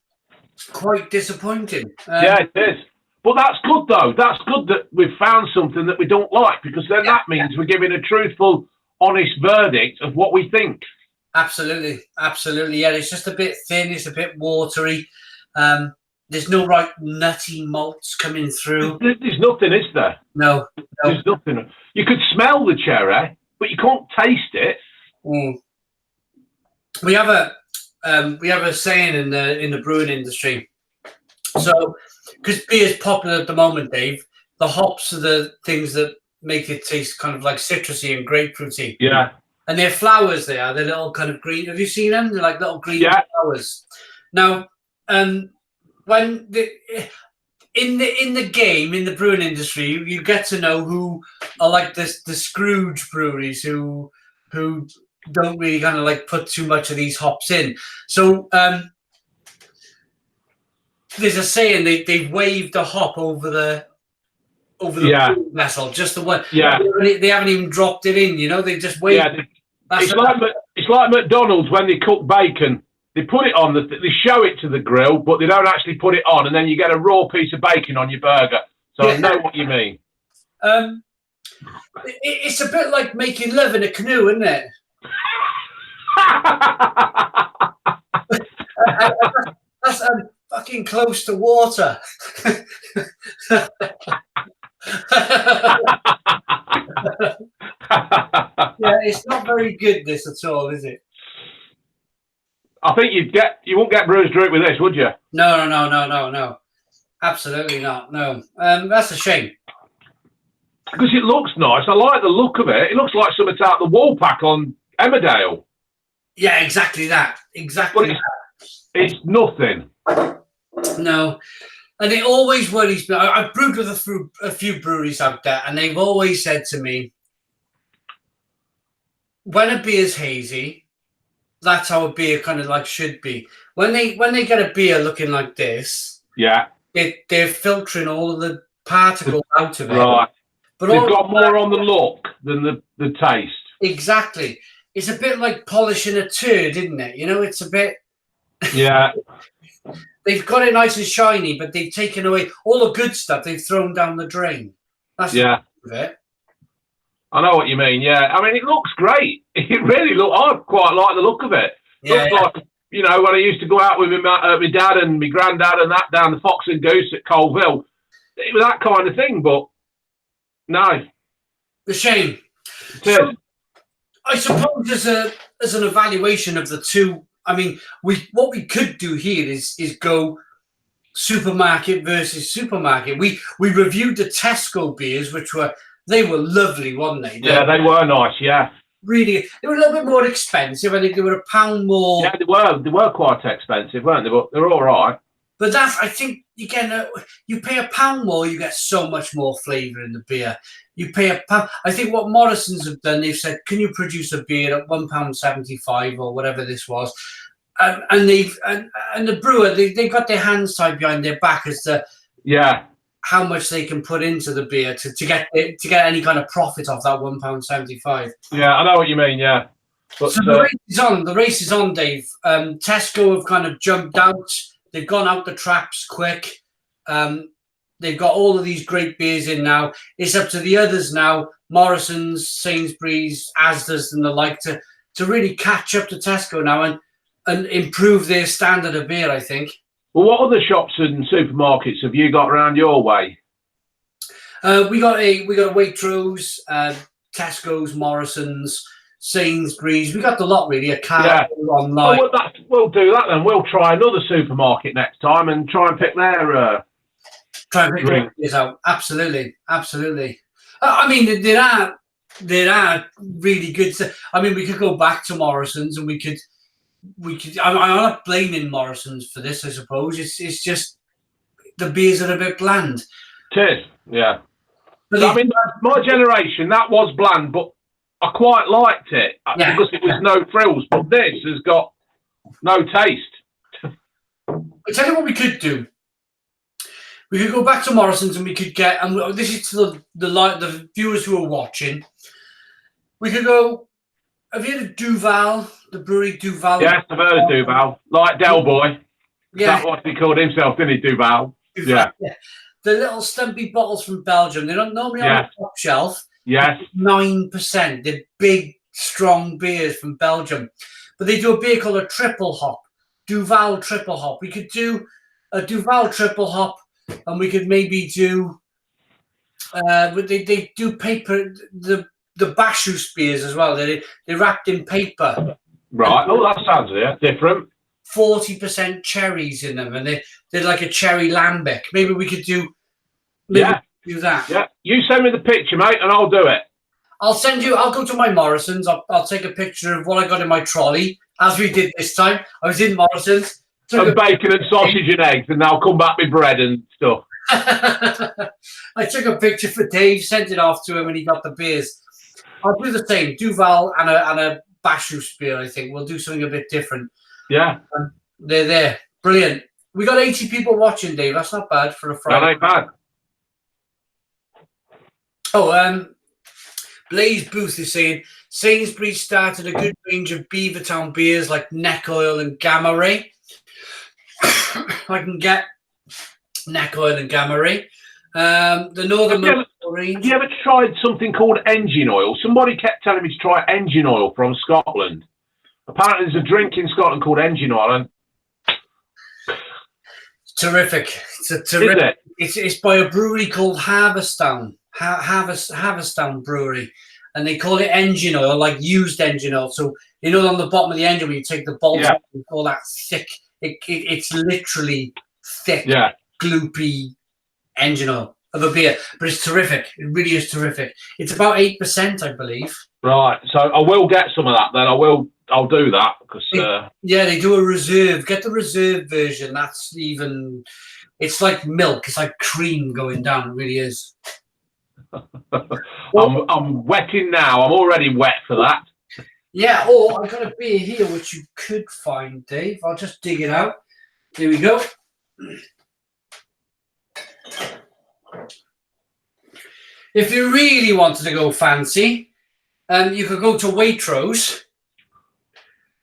[SPEAKER 1] quite disappointing.
[SPEAKER 2] It is. But that's good, though. That's good that we've found something that we don't like, because then that means we're giving a truthful, honest verdict of what we think.
[SPEAKER 1] Absolutely. Yeah, it's just a bit thin. It's a bit watery. There's no right nutty malts coming through.
[SPEAKER 2] There's nothing, is there?
[SPEAKER 1] No.
[SPEAKER 2] There's nothing. You could smell the cherry, but you can't taste it.
[SPEAKER 1] Mm. We have a saying in the brewing industry. So, because beer is popular at the moment, Dave, the hops are the things that make it taste kind of like citrusy and grapefruity.
[SPEAKER 2] Yeah.
[SPEAKER 1] And they're flowers. They're little kind of green. Have you seen them? They're like little green flowers. Now, when in the game, in the brewing industry, you get to know who are like the Scrooge breweries who don't really kind of like put too much of these hops in. So there's a saying they've waved a hop over the vessel, just the one.
[SPEAKER 2] Yeah,
[SPEAKER 1] they haven't even dropped it in. You know, they just waved.
[SPEAKER 2] Yeah, it's like McDonald's when they cook bacon. They put it on, they show it to the grill, but they don't actually put it on, and then you get a raw piece of bacon on your burger. So I know what you mean.
[SPEAKER 1] It's a bit like making love in a canoe, isn't it? That's fucking close to water. Yeah, it's not very good, this at all, is it?
[SPEAKER 2] I think you won't get brewers drunk with this, would you?
[SPEAKER 1] No. Absolutely not. No. That's a shame.
[SPEAKER 2] Because it looks nice. I like the look of it. It looks like something out the wall pack on Emmerdale.
[SPEAKER 1] Yeah, exactly that.
[SPEAKER 2] It's nothing.
[SPEAKER 1] No. And it always worries me. I've brewed with a few breweries out there, and they've always said to me, when a beer's hazy, that's how a beer kind of like should be. when they get a beer looking like this,
[SPEAKER 2] Yeah.
[SPEAKER 1] they're filtering all of the particles out of it.
[SPEAKER 2] Right.
[SPEAKER 1] But
[SPEAKER 2] they've got more on the look than the taste.
[SPEAKER 1] Exactly. It's a bit like polishing a turd, isn't it? You know, it's a bit.
[SPEAKER 2] Yeah.
[SPEAKER 1] They've got it nice and shiny, but they've taken away all the good stuff. They've thrown down the drain. That's
[SPEAKER 2] yeah.
[SPEAKER 1] It.
[SPEAKER 2] I know what you mean. Yeah. I mean, it looks great. It really looks. I quite like the look of it.
[SPEAKER 1] Yeah,
[SPEAKER 2] looks like, you know, when I used to go out with my dad and my granddad and that down the Fox and Goose at Colville, it was that kind of thing. But no,
[SPEAKER 1] the shame. So, I suppose as an evaluation of the two, I mean, what we could do here is go supermarket versus supermarket. We reviewed the Tesco beers, which were lovely, weren't they?
[SPEAKER 2] Yeah, they were nice. Yeah,
[SPEAKER 1] really, they were a little bit more expensive. I think they were £1 more.
[SPEAKER 2] Yeah, they were quite expensive, weren't they? But they're all right.
[SPEAKER 1] But that's, I think, again, you pay £1 more, you get so much more flavour in the beer. You pay £1. I think what Morrison's have done, they've said, can you produce a beer at £1.75 or whatever this was? And the brewer, they got their hands tied behind their back as to how much they can put into the beer to get any kind of profit off that £1.75.
[SPEAKER 2] Yeah, I know what you mean. Yeah.
[SPEAKER 1] But, so the race is on. The race is on, Dave. Tesco have kind of jumped out. They've gone out the traps quick. They've got all of these great beers in now. It's up to the others now, Morrison's, Sainsbury's, Asda's and the like, to really catch up to Tesco now and improve their standard of beer, I think.
[SPEAKER 2] Well, what other shops and supermarkets have you got around your way?
[SPEAKER 1] We got a Waitrose, Tesco's, Morrison's, Sainsbury's. We got the lot really. A car online.
[SPEAKER 2] Oh, well, we'll do that then. We'll try another supermarket next time and try and pick their drink.
[SPEAKER 1] Out. Absolutely. I mean, there are really good. I mean, we could go back to Morrison's and we could. I'm not blaming Morrison's for this. I suppose it's just the beers are a bit bland.
[SPEAKER 2] It is, yeah. But I mean, my generation, that was bland, but I quite liked it because it was no frills. But this has got no taste.
[SPEAKER 1] I tell you what we could do. We could go back to Morrison's and we could get, and this is to the viewers who are watching. We could go. Have you heard of Duval, the brewery Duval?
[SPEAKER 2] Yes, I've heard of Duval. Like Del Boy.
[SPEAKER 1] Yeah.
[SPEAKER 2] That's what he called himself, didn't he, Duval? Yeah.
[SPEAKER 1] The little stumpy bottles from Belgium. They're not normally on the top shelf.
[SPEAKER 2] Yes.
[SPEAKER 1] 9%. They're big, strong beers from Belgium. But they do a beer called a triple hop. Duval triple hop. We could do a Duval triple hop and we could maybe do they do paper the Bashus beers as well. They're wrapped in paper.
[SPEAKER 2] Right. Oh, that sounds different.
[SPEAKER 1] 40% cherries in them, and they're like a cherry lambic. Maybe we could do. Do that.
[SPEAKER 2] Yeah. You send me the picture, mate, and I'll do it.
[SPEAKER 1] I'll send you. I'll go to my Morrison's. I'll take a picture of what I got in my trolley, as we did this time. I was in Morrison's.
[SPEAKER 2] And bacon and sausage and eggs, and I'll come back with bread and stuff.
[SPEAKER 1] I took a picture for Dave, sent it off to him, and he got the beers. I'll do the same. Duval and a Bashus beer, I think. We'll do something a bit different.
[SPEAKER 2] Yeah.
[SPEAKER 1] They're there. Brilliant. We got 80 people watching, Dave. That's not bad for a Friday.
[SPEAKER 2] That ain't bad.
[SPEAKER 1] Oh, Blaze Booth is saying, Sainsbury's started a good range of Beavertown beers like Neck Oil and Gamma Ray. I can get Neck Oil and Gamma Ray. The Northern range.
[SPEAKER 2] Have you ever tried something called engine oil? Somebody kept telling me to try engine oil from Scotland. Apparently there's a drink in Scotland called engine oil. And
[SPEAKER 1] terrific. It's by a brewery called Haverstown. Haverstown Brewery. And they call it engine oil, like used engine oil. So, you know, on the bottom of the engine, when you take the bolt out and all that thick, it's literally thick, gloopy engine oil of a beer. But it's terrific. It really is terrific. It's about 8%, I believe. Right.
[SPEAKER 2] So I will get some of that then. I'll do that because
[SPEAKER 1] they do a reserve. Get the reserve version. That's even. It's like milk. It's like cream going down. It really is.
[SPEAKER 2] I'm wetting now. I'm already wet for that.
[SPEAKER 1] Yeah, or I've got a beer here which you could find, Dave. I'll just dig it out. Here we go. If you really wanted to go fancy, you could go to Waitrose.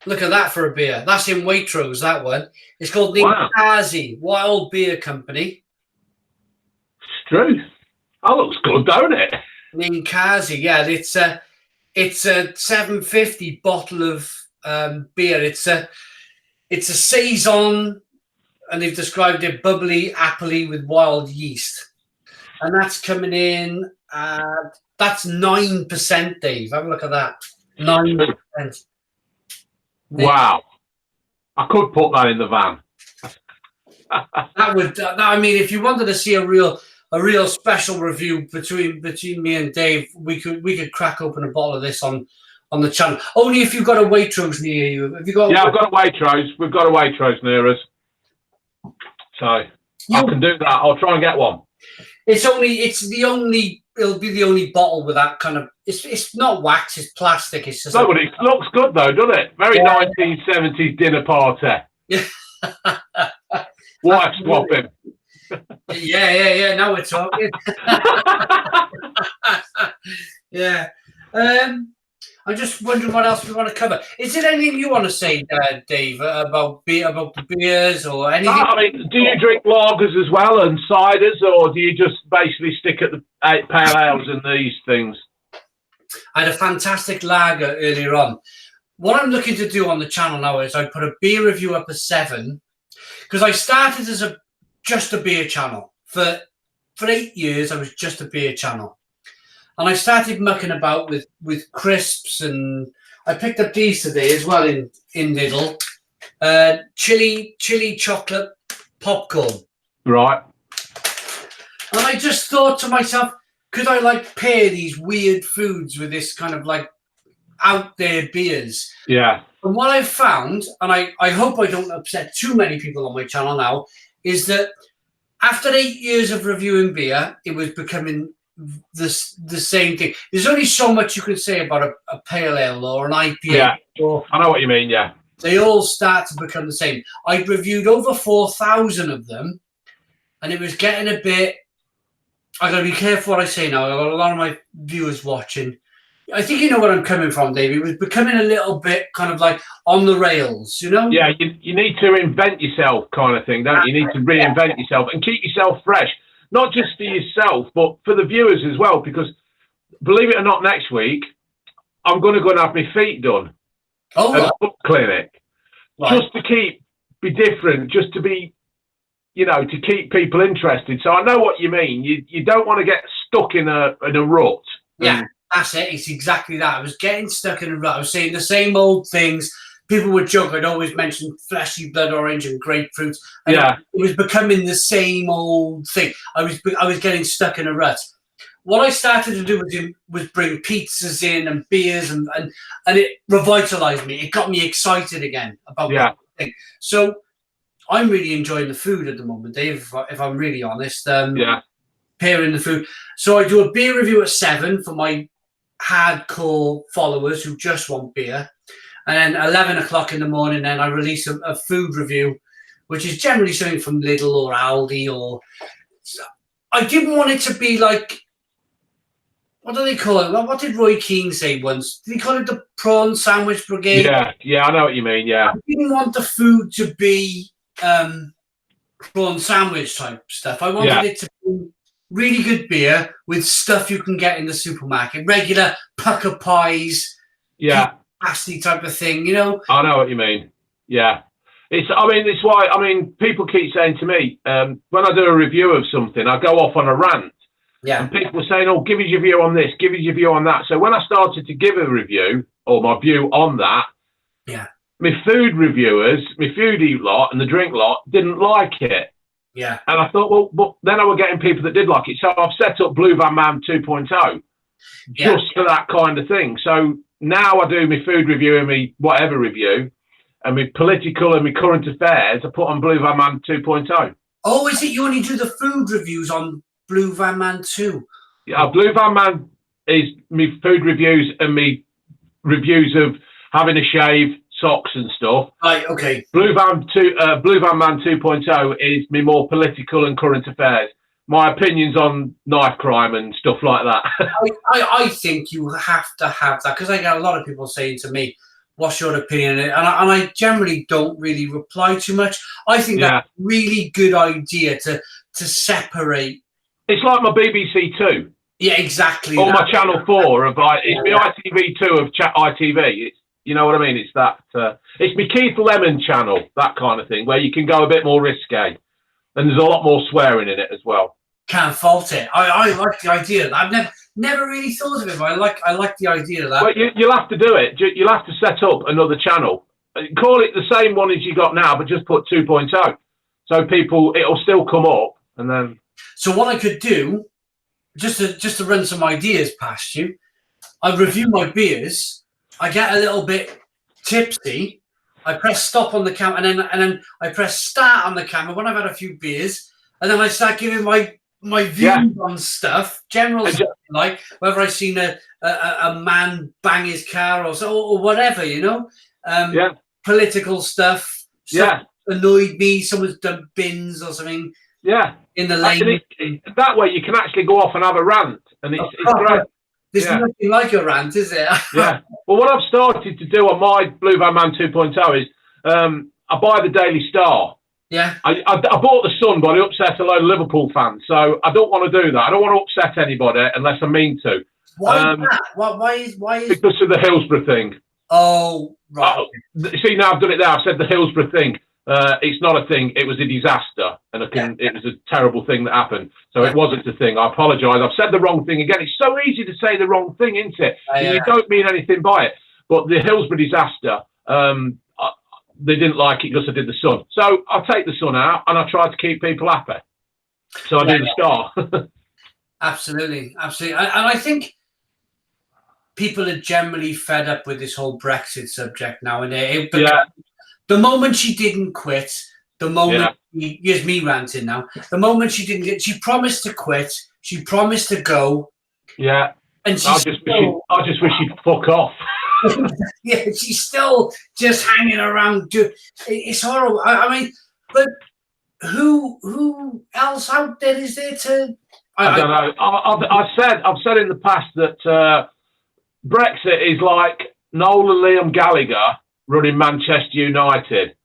[SPEAKER 1] Look at that for a beer. That's in Waitrose, that one. It's called Ninkasi Wild Beer Company.
[SPEAKER 2] It's true. That looks good, don't it?
[SPEAKER 1] Ninkasi, yeah. It's a $7.50 bottle of beer. It's a saison, and they've described it bubbly, appley with wild yeast. And that's coming in. That's 9%, Dave. Have a look at that. 9%.
[SPEAKER 2] Wow. I could put that in the van.
[SPEAKER 1] That would. I mean, if you wanted to see a real special review between me and Dave, we could crack open a bottle of this on the channel. Only if you've got a Waitrose near you. Have you got?
[SPEAKER 2] Yeah, I've got a Waitrose. We've got a Waitrose near us, so I can do that. I'll try and get one. It'll
[SPEAKER 1] be the only bottle with that kind of. It's not wax. It's plastic. It's just.
[SPEAKER 2] No, but it looks good though, doesn't it? Very 1970s dinner party.
[SPEAKER 1] Yeah.
[SPEAKER 2] Wife swapping.
[SPEAKER 1] Yeah. Now we're talking. Yeah. I'm just wondering what else we want to cover. Is there anything you want to say, Dave, about the beers or anything?
[SPEAKER 2] I mean, do you drink lagers as well and ciders, or do you just basically stick at the pale ales and these things?
[SPEAKER 1] I had a fantastic lager earlier on. What I'm looking to do on the channel now is I put a beer review up at 7, because I started as just a beer channel. For 8 years, I was just a beer channel. And I started mucking about with crisps, and I picked up these today as well in Lidl. Chili chocolate popcorn.
[SPEAKER 2] Right.
[SPEAKER 1] And I just thought to myself, could I pair these weird foods with this kind of out there beers?
[SPEAKER 2] Yeah.
[SPEAKER 1] And what I've found, and I hope I don't upset too many people on my channel now, is that after 8 years of reviewing beer, it was becoming the same thing. There's only so much you can say about a pale ale or an IPA.
[SPEAKER 2] Yeah, I know what you mean, yeah.
[SPEAKER 1] They all start to become the same. I've reviewed over 4,000 of them, and it was getting a bit... I've got to be careful what I say now. I've got a lot of my viewers watching. I think you know where I'm coming from, Dave. It was becoming a little bit kind of on the rails, you know?
[SPEAKER 2] Yeah, you need to invent yourself kind of thing, don't you? You need to reinvent yourself and keep yourself fresh. Not just for yourself, but for the viewers as well, because believe it or not, next week, I'm going to go and have my feet done at a foot clinic. Right. Just to be different, just to be, to keep people interested. So I know what you mean. You don't want to get stuck in a rut.
[SPEAKER 1] Yeah, that's it. It's exactly that. I was getting stuck in a rut. I was saying the same old things. People would joke. I'd always mention fleshy blood orange and grapefruit. And it was becoming the same old thing. I was getting stuck in a rut. What I started to do was bring pizzas in and beers, and it revitalized me. It got me excited again about the thing. So I'm really enjoying the food at the moment, Dave, if I'm really honest. Pairing the food. So I do a beer review at 7 for my hardcore followers who just want beer. And then 11 o'clock in the morning, then I release a food review, which is generally something from Lidl or Aldi. I didn't want it to be what do they call it? What did Roy Keane say once? Did he call it the prawn sandwich brigade?
[SPEAKER 2] Yeah, I know what you mean, yeah.
[SPEAKER 1] I didn't want the food to be prawn sandwich type stuff. I wanted it to be really good beer with stuff you can get in the supermarket. Regular pucker pies.
[SPEAKER 2] Yeah.
[SPEAKER 1] Pasty type of thing, you know.
[SPEAKER 2] I know what you mean. Yeah, it's why people keep saying to me when I do a review of something, I go off on a rant. Yeah. And people are saying, "Oh, give us your view on this, give us your view on that." So when I started to give a review or my view on that, my food reviewers, my foodie lot, and the drink lot didn't like it.
[SPEAKER 1] Yeah.
[SPEAKER 2] And I thought, well, but then I was getting people that did like it. So I've set up Blue Van Man 2.0 just for that kind of thing. So now I do my food review and my whatever review, and my political and my current affairs I put on Blue Van Man 2.0.
[SPEAKER 1] Oh, is it you only do the food reviews on Blue Van Man 2?
[SPEAKER 2] Yeah, Blue Van Man is my food reviews and my reviews of having a shave, socks and stuff.
[SPEAKER 1] Right, okay.
[SPEAKER 2] Blue Van Man 2.0 is me more political and current affairs. My opinions on knife crime and stuff like that.
[SPEAKER 1] I think you have to have that, because I get a lot of people saying to me, what's your opinion? And I generally don't really reply too much. I think that's a really good idea to separate.
[SPEAKER 2] It's like my BBC Two.
[SPEAKER 1] Yeah, exactly.
[SPEAKER 2] Or my Channel 4 of it's the ITV2 of ITV. It's, you know what I mean? It's that. It's my Keith Lemon channel, that kind of thing, where you can go a bit more risque, and there's a lot more swearing in it as well.
[SPEAKER 1] Can't fault it. I like the idea. I've never really thought of it, but I like the idea of that.
[SPEAKER 2] Well, you'll have to do it. You'll have to set up another channel. Call it the same one as you got now, but just put 2.0. So it'll still come up, and then.
[SPEAKER 1] So what I could do, just to run some ideas past you, I review my beers. I get a little bit tipsy. I press stop on the camera, and then I press start on the camera when I've had a few beers, and then I start giving my views on stuff, general stuff, like whether I've seen a man bang his car or whatever, you know. Political stuff. Annoyed me. Someone's done bins or something. Yeah. In the lane.
[SPEAKER 2] That way you can actually go off and have a rant, and it's great.
[SPEAKER 1] There's nothing like a rant, is it?
[SPEAKER 2] Yeah. Well, what I've started to do on my Blue Van Man 2.0 is I buy the Daily Star.
[SPEAKER 1] Yeah.
[SPEAKER 2] I bought the Sun, but I upset a load of Liverpool fans, so I don't want to do that. I don't want to upset anybody unless I mean to.
[SPEAKER 1] Why is that? Why is
[SPEAKER 2] because of the Hillsborough thing.
[SPEAKER 1] Oh, right.
[SPEAKER 2] See, now I've done it now. I've said the Hillsborough thing. It's not a thing. It was a disaster, and it was a terrible thing that happened. So it wasn't a thing. I apologise. I've said the wrong thing again. It's so easy to say the wrong thing, isn't it? You don't mean anything by it. But the Hillsborough disaster, they didn't like it because I did the Sun. So I take the Sun out, and I try to keep people happy. So I do the Star.
[SPEAKER 1] Absolutely. And I think people are generally fed up with this whole Brexit subject now. And the moment she didn't quit, the moment here's me ranting now. The moment she didn't she promised to quit. She promised to go. Yeah. And I
[SPEAKER 2] just wish she'd fuck off.
[SPEAKER 1] Yeah, she's still just hanging around. It's horrible. I mean, but who else out there is there to?
[SPEAKER 2] I don't know. I've said in the past that Brexit is like Noel and Liam Gallagher running Manchester United.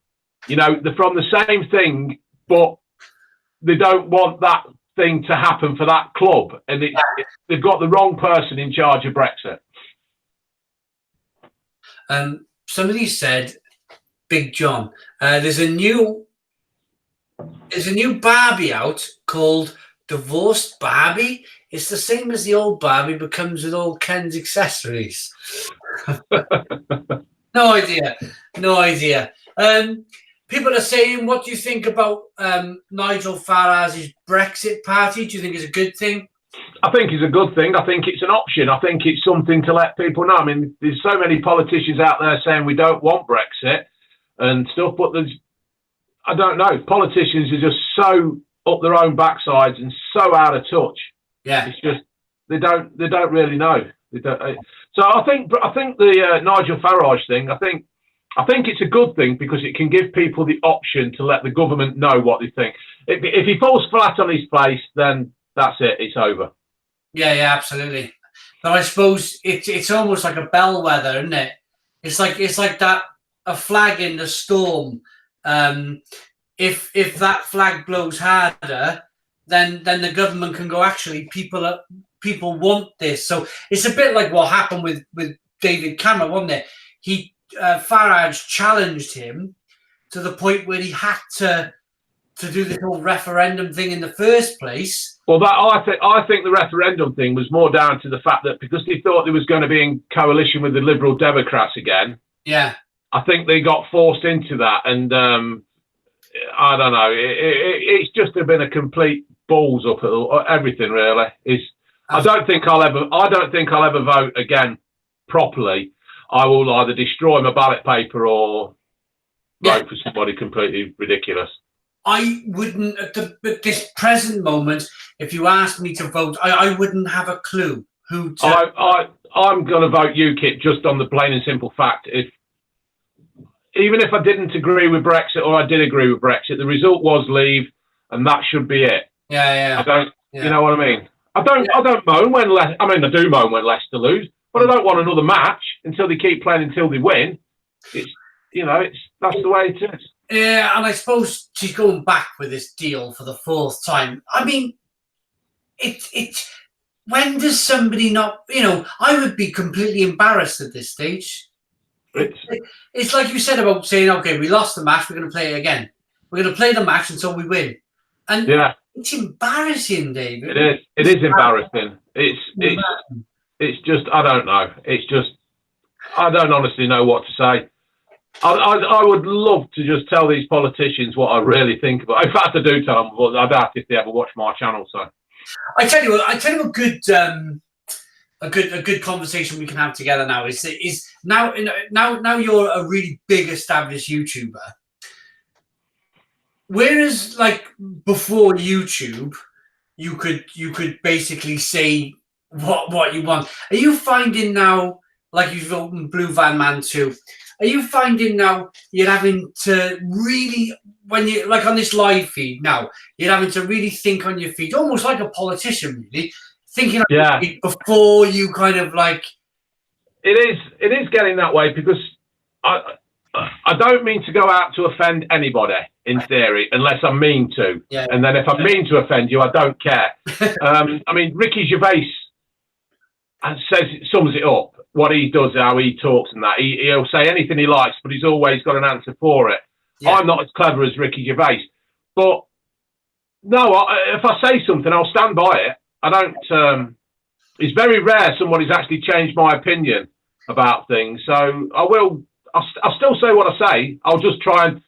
[SPEAKER 2] You know, they're from the same thing, but they don't want that thing to happen for that club, and they've got the wrong person in charge of Brexit.
[SPEAKER 1] Somebody said, Big John, there's a new Barbie out called Divorced Barbie. It's the same as the old Barbie, but comes with all Ken's accessories. No idea. People are saying, what do you think about Nigel Farage's Brexit party? Do you think it's a good thing?
[SPEAKER 2] I think it's a good thing. I think it's an option. I think it's something to let people know. I mean, there's so many politicians out there saying we don't want Brexit and stuff, but I don't know. Politicians are just so up their own backsides and so out of touch.
[SPEAKER 1] Yeah,
[SPEAKER 2] it's just they don't really know. So I think the Nigel Farage thing. I think it's a good thing because it can give people the option to let the government know what they think. If he falls flat on his face, then that's it. It's over.
[SPEAKER 1] Yeah, absolutely. But I suppose it's almost like a bellwether, isn't it? It's like that, a flag in the storm. If that flag blows harder, then the government can go, actually, people want this. So it's a bit like what happened with David Cameron, wasn't it? Farage challenged him to the point where he had to do this whole referendum thing in the first place.
[SPEAKER 2] Well, I think the referendum thing was more down to the fact that because they thought they was going to be in coalition with the Liberal Democrats again.
[SPEAKER 1] Yeah,
[SPEAKER 2] I think they got forced into that, and I don't know. It's just been a complete balls up at everything. Really, I don't think I'll ever vote again properly. I will either destroy my ballot paper or vote for somebody completely ridiculous.
[SPEAKER 1] I wouldn't, at this present moment, if you asked me to vote, I wouldn't have a clue who to...
[SPEAKER 2] I'm going to vote UKIP just on the plain and simple fact, even if I didn't agree with Brexit or I did agree with Brexit, the result was leave, and that should be it.
[SPEAKER 1] Yeah.
[SPEAKER 2] I don't, you know what I mean? I don't moan when I do moan when Leicester lose, but I don't want another match until they keep playing until they win. It's, that's the way it is.
[SPEAKER 1] Yeah, and I suppose she's going back with this deal for the fourth time. I mean, it's when does somebody not? I would be completely embarrassed at this stage. It's like you said about saying, okay, we lost the match, we're going to play it again. We're going to play the match until we win. And it's embarrassing, David.
[SPEAKER 2] It is embarrassing. It's just, I don't know. It's just, I don't honestly know what to say. I would love to just tell these politicians what I really think about. In fact, I do tell them, but I doubt if they ever watch my channel. So
[SPEAKER 1] I tell you a good conversation we can have together now is now you're a really big established YouTuber. Whereas like before YouTube, you could basically say what you want. Are you finding now, like you've opened Blue Van Man 2, are you finding now you're having to really, when you like on this live feed now, you're having to really think on your feet, almost like a politician, really, thinking on your feet before you kind of like.
[SPEAKER 2] It is getting that way because I don't mean to go out to offend anybody in theory, unless I mean to.
[SPEAKER 1] Yeah.
[SPEAKER 2] And then if I mean to offend you, I don't care. I mean, Ricky Gervais sums it up. What he does, how he talks and that. He'll say anything he likes, but he's always got an answer for it. Yeah. I'm not as clever as Ricky Gervais. But, no, if I say something, I'll stand by it. I don't... it's very rare somebody's actually changed my opinion about things. So I'll still say what I say. I'll just try and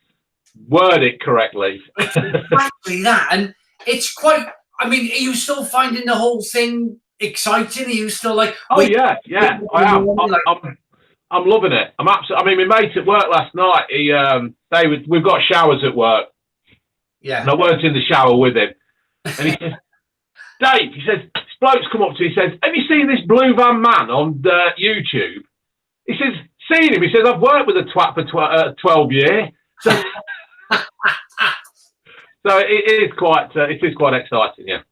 [SPEAKER 2] word it correctly.
[SPEAKER 1] It's exactly that. And it's quite... I mean, are you still finding the whole thing exciting? Are you still like,
[SPEAKER 2] oh yeah, I am. I'm loving it. I'm absolutely. I mean, my mate at work last night, we've got showers at work.
[SPEAKER 1] Yeah.
[SPEAKER 2] And I weren't in the shower with him. And he says, Dave, he says, this bloke's come up to me, he says, have you seen this Blue Van Man on YouTube? He says, seen him. He says, I've worked with a twat for 12 years. So, so it is quite exciting, yeah.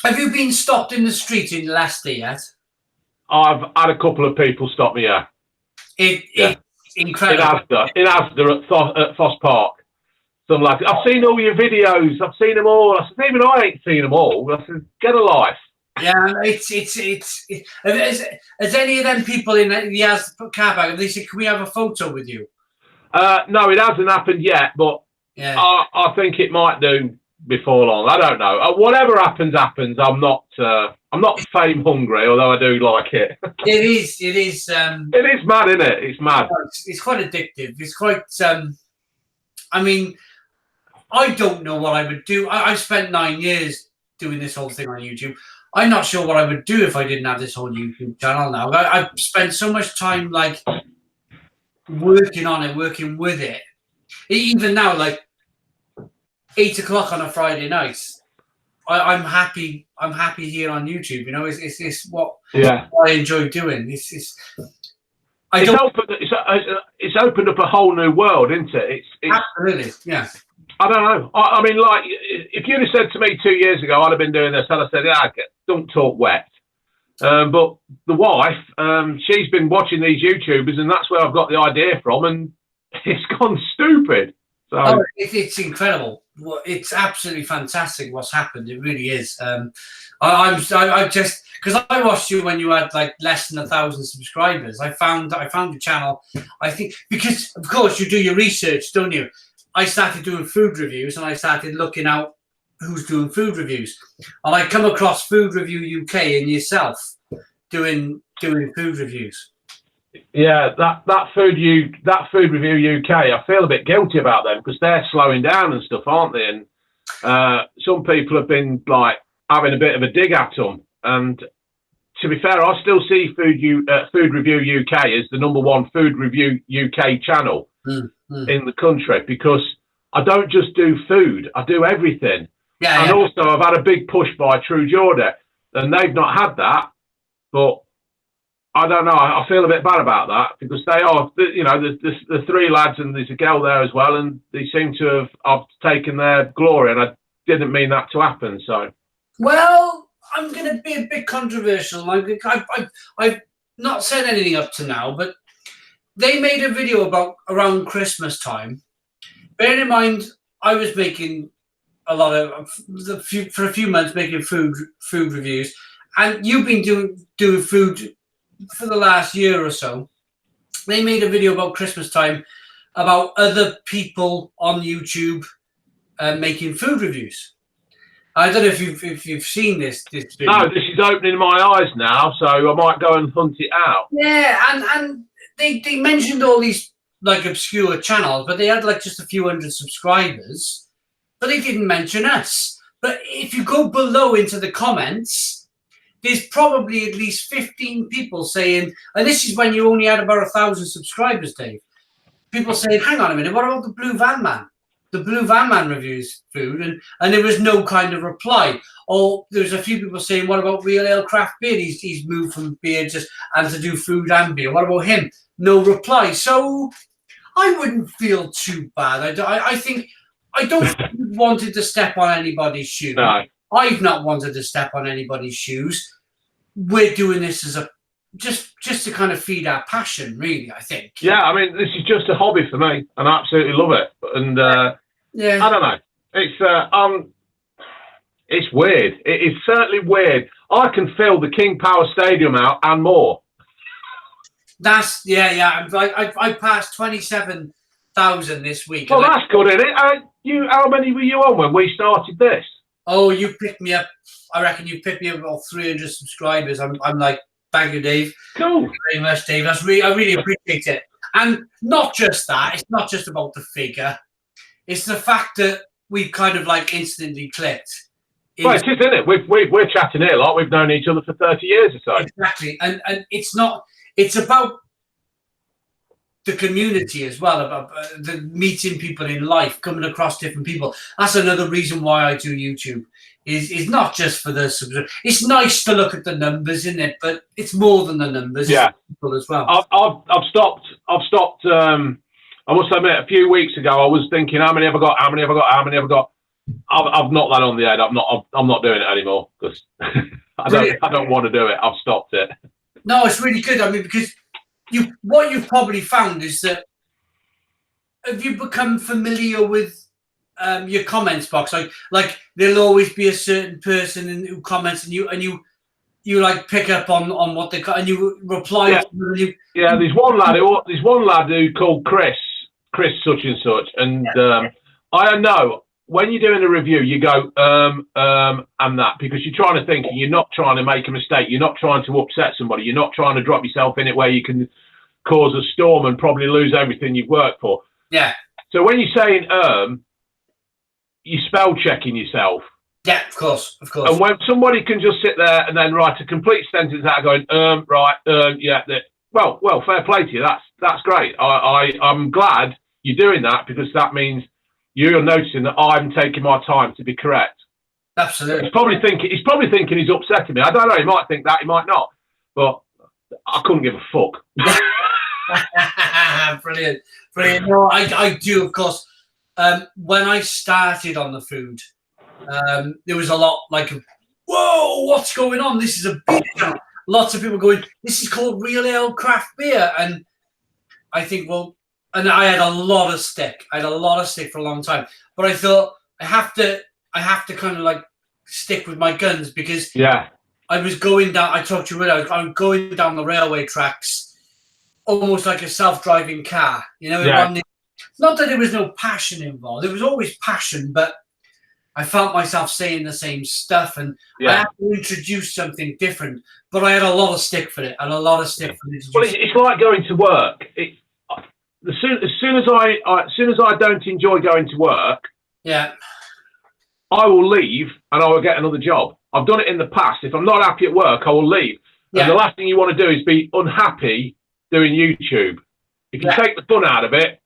[SPEAKER 1] Have you been stopped in the street in Leicester yet?
[SPEAKER 2] I've had a couple of people stop me, yeah.
[SPEAKER 1] It's incredible.
[SPEAKER 2] In Asda at Foss Park. So I'm like, I've seen all your videos. I've seen them all. I said, even I ain't seen them all. I said, get a life.
[SPEAKER 1] Yeah, has any of them people in the Asda car park, they said, can we have a photo with you?
[SPEAKER 2] No, it hasn't happened yet, but yeah. I think it might do before long. I don't know. Whatever happens. I'm not fame hungry, although I do like it.
[SPEAKER 1] It is.
[SPEAKER 2] It is mad, isn't it? It's mad.
[SPEAKER 1] It's quite addictive. It's quite. I mean, I don't know what I would do. I've spent 9 years doing this whole thing on YouTube. I'm not sure what I would do if I didn't have this whole YouTube channel now. I've spent so much time like working on it, working with it. Even now, like 8 o'clock on a Friday night, I'm happy. I'm happy here on YouTube. You know, it's what I enjoy doing. It's
[SPEAKER 2] opened up a whole new world, isn't it? It's
[SPEAKER 1] absolutely, yeah.
[SPEAKER 2] I don't know. I mean, like, if you'd have said to me 2 years ago, I'd have been doing this, I'd have said, yeah, don't talk wet. But the wife, she's been watching these YouTubers, and that's where I've got the idea from, and it's gone stupid. So
[SPEAKER 1] it's incredible. It's absolutely fantastic what's happened. It really is. I just, because I watched you when you had like less than 1,000 subscribers. I found your channel. I think because of course you do your research, don't you? I started doing food reviews, and I started looking out who's doing food reviews, and I come across Food Review UK and yourself doing food reviews.
[SPEAKER 2] Yeah, that food review UK, I feel a bit guilty about them because they're slowing down and stuff, aren't they? And some people have been like having a bit of a dig at them. And to be fair, I still see Food Review UK as the #1 Food Review UK channel in the country, because I don't just do food, I do everything. And also I've had a big push by True Geordie, and they've not had that, but I don't know. I feel a bit bad about that because they are, you know, the three lads and there's a girl there as well, and they seem to have taken their glory, and I didn't mean that to happen. So,
[SPEAKER 1] well, I'm going to be a bit controversial. I've not said anything up to now, but they made a video about around Christmas time. Bear in mind, I was making a lot of for a few months making food reviews, and you've been doing food for the last year or so. They made a video about Christmas time about other people on YouTube making food reviews. I don't know if you've seen this video.
[SPEAKER 2] No, this is opening my eyes now, so I might go and hunt it out.
[SPEAKER 1] Yeah, and they mentioned all these like obscure channels, but they had like just a few hundred subscribers, but they didn't mention us. But if you go below into the comments, there's probably at least 15 people saying, and this is when you only had about 1,000 subscribers, Dave. People saying, hang on a minute, what about the Blue Van Man? The Blue Van Man reviews food, and there was no kind of reply. Or there's a few people saying, what about Real Ale Craft Beer? He's moved from beer and to do food and beer. What about him? No reply. So I wouldn't feel too bad. I think I don't wanted to step on anybody's shoes.
[SPEAKER 2] No.
[SPEAKER 1] I've not wanted to step on anybody's shoes. We're doing this as just to kind of feed our passion, really, I think.
[SPEAKER 2] Yeah, I mean, this is just a hobby for me, and I absolutely love it. And
[SPEAKER 1] yeah,
[SPEAKER 2] I don't know. It's weird. It is certainly weird. I can fill the King Power Stadium out and more.
[SPEAKER 1] That's yeah. I passed 27,000 this week.
[SPEAKER 2] Well, that's good, isn't it? How many were you on when we started this?
[SPEAKER 1] Oh, you picked me up. I reckon you picked me up about 300 subscribers. I'm like, thank you, Dave.
[SPEAKER 2] Cool.
[SPEAKER 1] Thank you very much, Dave. I really appreciate it. And not just that. It's not just about the figure. It's the fact that we kind of like instantly clicked.
[SPEAKER 2] Well, it is, isn't it? We're chatting here like we've known each other for 30 years or so.
[SPEAKER 1] Exactly. And it's not. It's about the community as well, about the meeting people in life, coming across different people. That's another reason why I do YouTube. Is not just for the subscribers. It's nice to look at the numbers, isn't it? But it's more than the numbers.
[SPEAKER 2] Yeah.
[SPEAKER 1] It's people as well.
[SPEAKER 2] I've stopped. I must admit, a few weeks ago, I was thinking, how many have I got? How many have I got? How many have I got? I've knocked that on the head. I'm not doing it anymore because I don't want to do it. I've stopped it.
[SPEAKER 1] No, it's really good. I mean, because what you've probably found is that have you become familiar with your comments box? Like there'll always be a certain person who comments, and you like pick up on what they and you reply.
[SPEAKER 2] Yeah.
[SPEAKER 1] To them
[SPEAKER 2] Yeah, there's one lad who called Chris such and such, and I know when you're doing a review, you go and that because you're trying to think, and you're not trying to make a mistake. You're not trying to upset somebody. You're not trying to drop yourself in it where you can cause a storm and probably lose everything you've worked for.
[SPEAKER 1] Yeah.
[SPEAKER 2] So when you're saying you're spell checking yourself.
[SPEAKER 1] Yeah, of course.
[SPEAKER 2] And when somebody can just sit there and then write a complete sentence out going, right, yeah, well, fair play to you. That's great. I'm glad you're doing that because that means you're noticing that I'm taking my time to be correct.
[SPEAKER 1] Absolutely.
[SPEAKER 2] He's probably thinking he's upsetting me. I don't know. He might think that. He might not. But I couldn't give a fuck.
[SPEAKER 1] Brilliant. No, I do, of course. When I started on the food, there was a lot like, whoa, what's going on? This is a big channel. Lots of people going, this is called Real Ale Craft Beer. And I think, well, and I had a lot of stick. I had a lot of stick for a long time. But I thought I have to kind of like stick with my guns because I was going down, I talked to you earlier, I was going down the railway tracks almost like a self-driving car. You know, not that there was no passion involved. There was always passion, but I felt myself saying the same stuff and I had to introduce something different. But I had a lot of stick for it, and a lot of stick for it.
[SPEAKER 2] Well, it's like going to work. As soon as I don't enjoy going to work, I will leave and I will get another job. I've done it in the past. If I'm not happy at work, I will leave. And the last thing you want to do is be unhappy doing YouTube. If you take the fun out of it,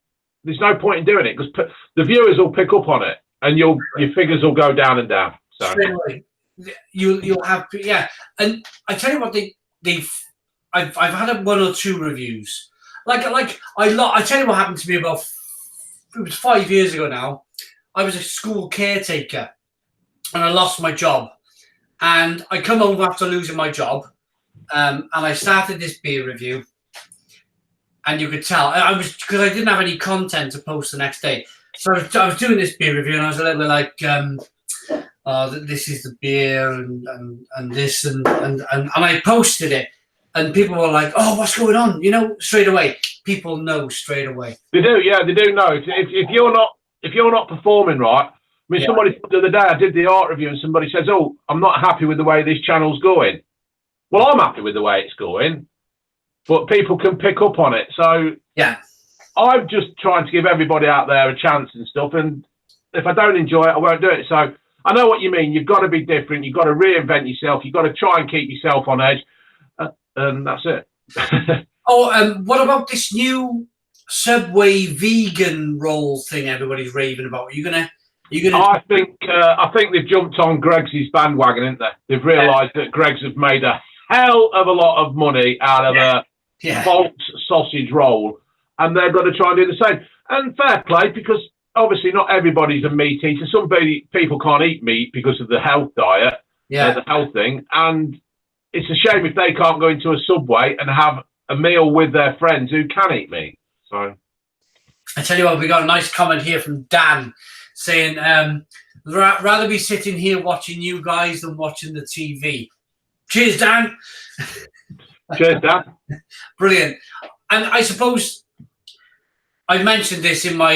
[SPEAKER 2] there's no point in doing it because the viewers will pick up on it and your figures will go down and down. So
[SPEAKER 1] you'll have and I tell you what I've had one or two reviews. I tell you what happened to me about it was 5 years ago now. I was a school caretaker, and I lost my job. And I come home after losing my job, and I started this beer review. And you could tell because I didn't have any content to post the next day. So I was doing this beer review, and I was a little bit like, this is the beer, and this, and I posted it, and people were like, oh, what's going on? You know, straight away. People know straight away.
[SPEAKER 2] They do, yeah, they do know. If you're not performing right. I mean, somebody the other day, I did the art review, and somebody says, "Oh, I'm not happy with the way this channel's going." Well, I'm happy with the way it's going, but people can pick up on it. So
[SPEAKER 1] yeah,
[SPEAKER 2] I'm just trying to give everybody out there a chance and stuff. And if I don't enjoy it, I won't do it. So I know what you mean. You've got to be different. You've got to reinvent yourself. You've got to try and keep yourself on edge, and that's it.
[SPEAKER 1] What about this new Subway vegan roll thing everybody's raving about? Are you gonna? I
[SPEAKER 2] think they've jumped on Greg's bandwagon, haven't they? They've realised that Greg's have made a hell of a lot of money out of a false sausage roll, and they're going to try and do the same. And fair play, because obviously not everybody's a meat eater. Some people can't eat meat because of the health diet, the health thing, and it's a shame if they can't go into a Subway and have a meal with their friends who can eat meat. So
[SPEAKER 1] I tell you what, we got a nice comment here from Dan, saying, rather be sitting here watching you guys than watching the TV. Cheers, Dan.
[SPEAKER 2] Cheers, Dan.
[SPEAKER 1] Brilliant. And I suppose I mentioned this in my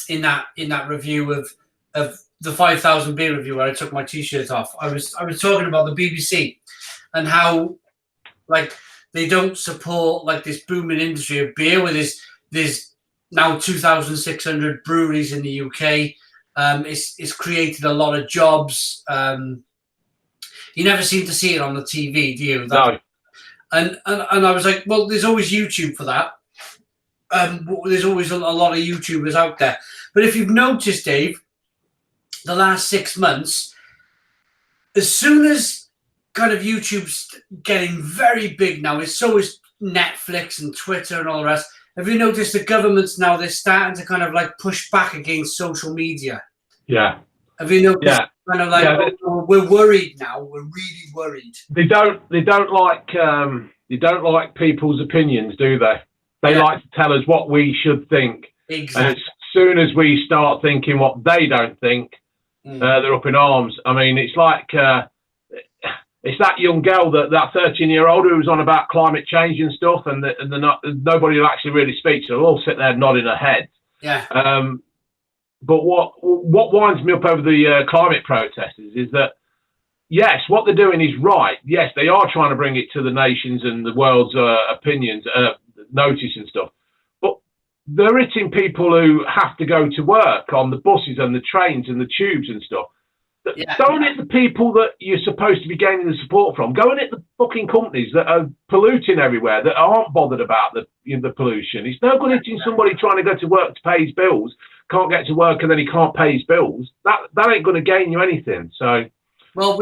[SPEAKER 1] in that review of the 5,000 beer review where I took my t-shirt off. I was talking about the BBC and how like they don't support like this booming industry of beer with there's now 2,600 breweries in the UK. It's created a lot of jobs. You never seem to see it on the TV, do you?
[SPEAKER 2] No.
[SPEAKER 1] And I was like, well, there's always YouTube for that. There's always a lot of YouTubers out there. But if you've noticed, Dave, the last 6 months, as soon as kind of YouTube's getting very big now, so is Netflix and Twitter and all the rest. Have you noticed the governments now, they're starting to kind of like push back against social media?
[SPEAKER 2] Yeah.
[SPEAKER 1] Have you noticed kind of like, we're worried now, we're really worried.
[SPEAKER 2] They don't like people's opinions, do they? They like to tell us what we should think.
[SPEAKER 1] Exactly.
[SPEAKER 2] And as soon as we start thinking what they don't think, they're up in arms. I mean, it's like it's that young girl, that 13-year-old who was on about climate change and stuff, and nobody will actually really speak. So they'll all sit there nodding their heads.
[SPEAKER 1] Yeah.
[SPEAKER 2] But what winds me up over the climate protesters is that, yes, what they're doing is right. Yes, they are trying to bring it to the nations and the world's opinions, notice and stuff. But they're hitting people who have to go to work on the buses and the trains and the tubes and stuff. Don't hit the people that you're supposed to be gaining the support from. Go and hit the fucking companies that are polluting everywhere, that aren't bothered about the pollution. It's no good hitting somebody trying to go to work to pay his bills, can't get to work, and then he can't pay his bills. That ain't going to gain you anything. So,
[SPEAKER 1] well,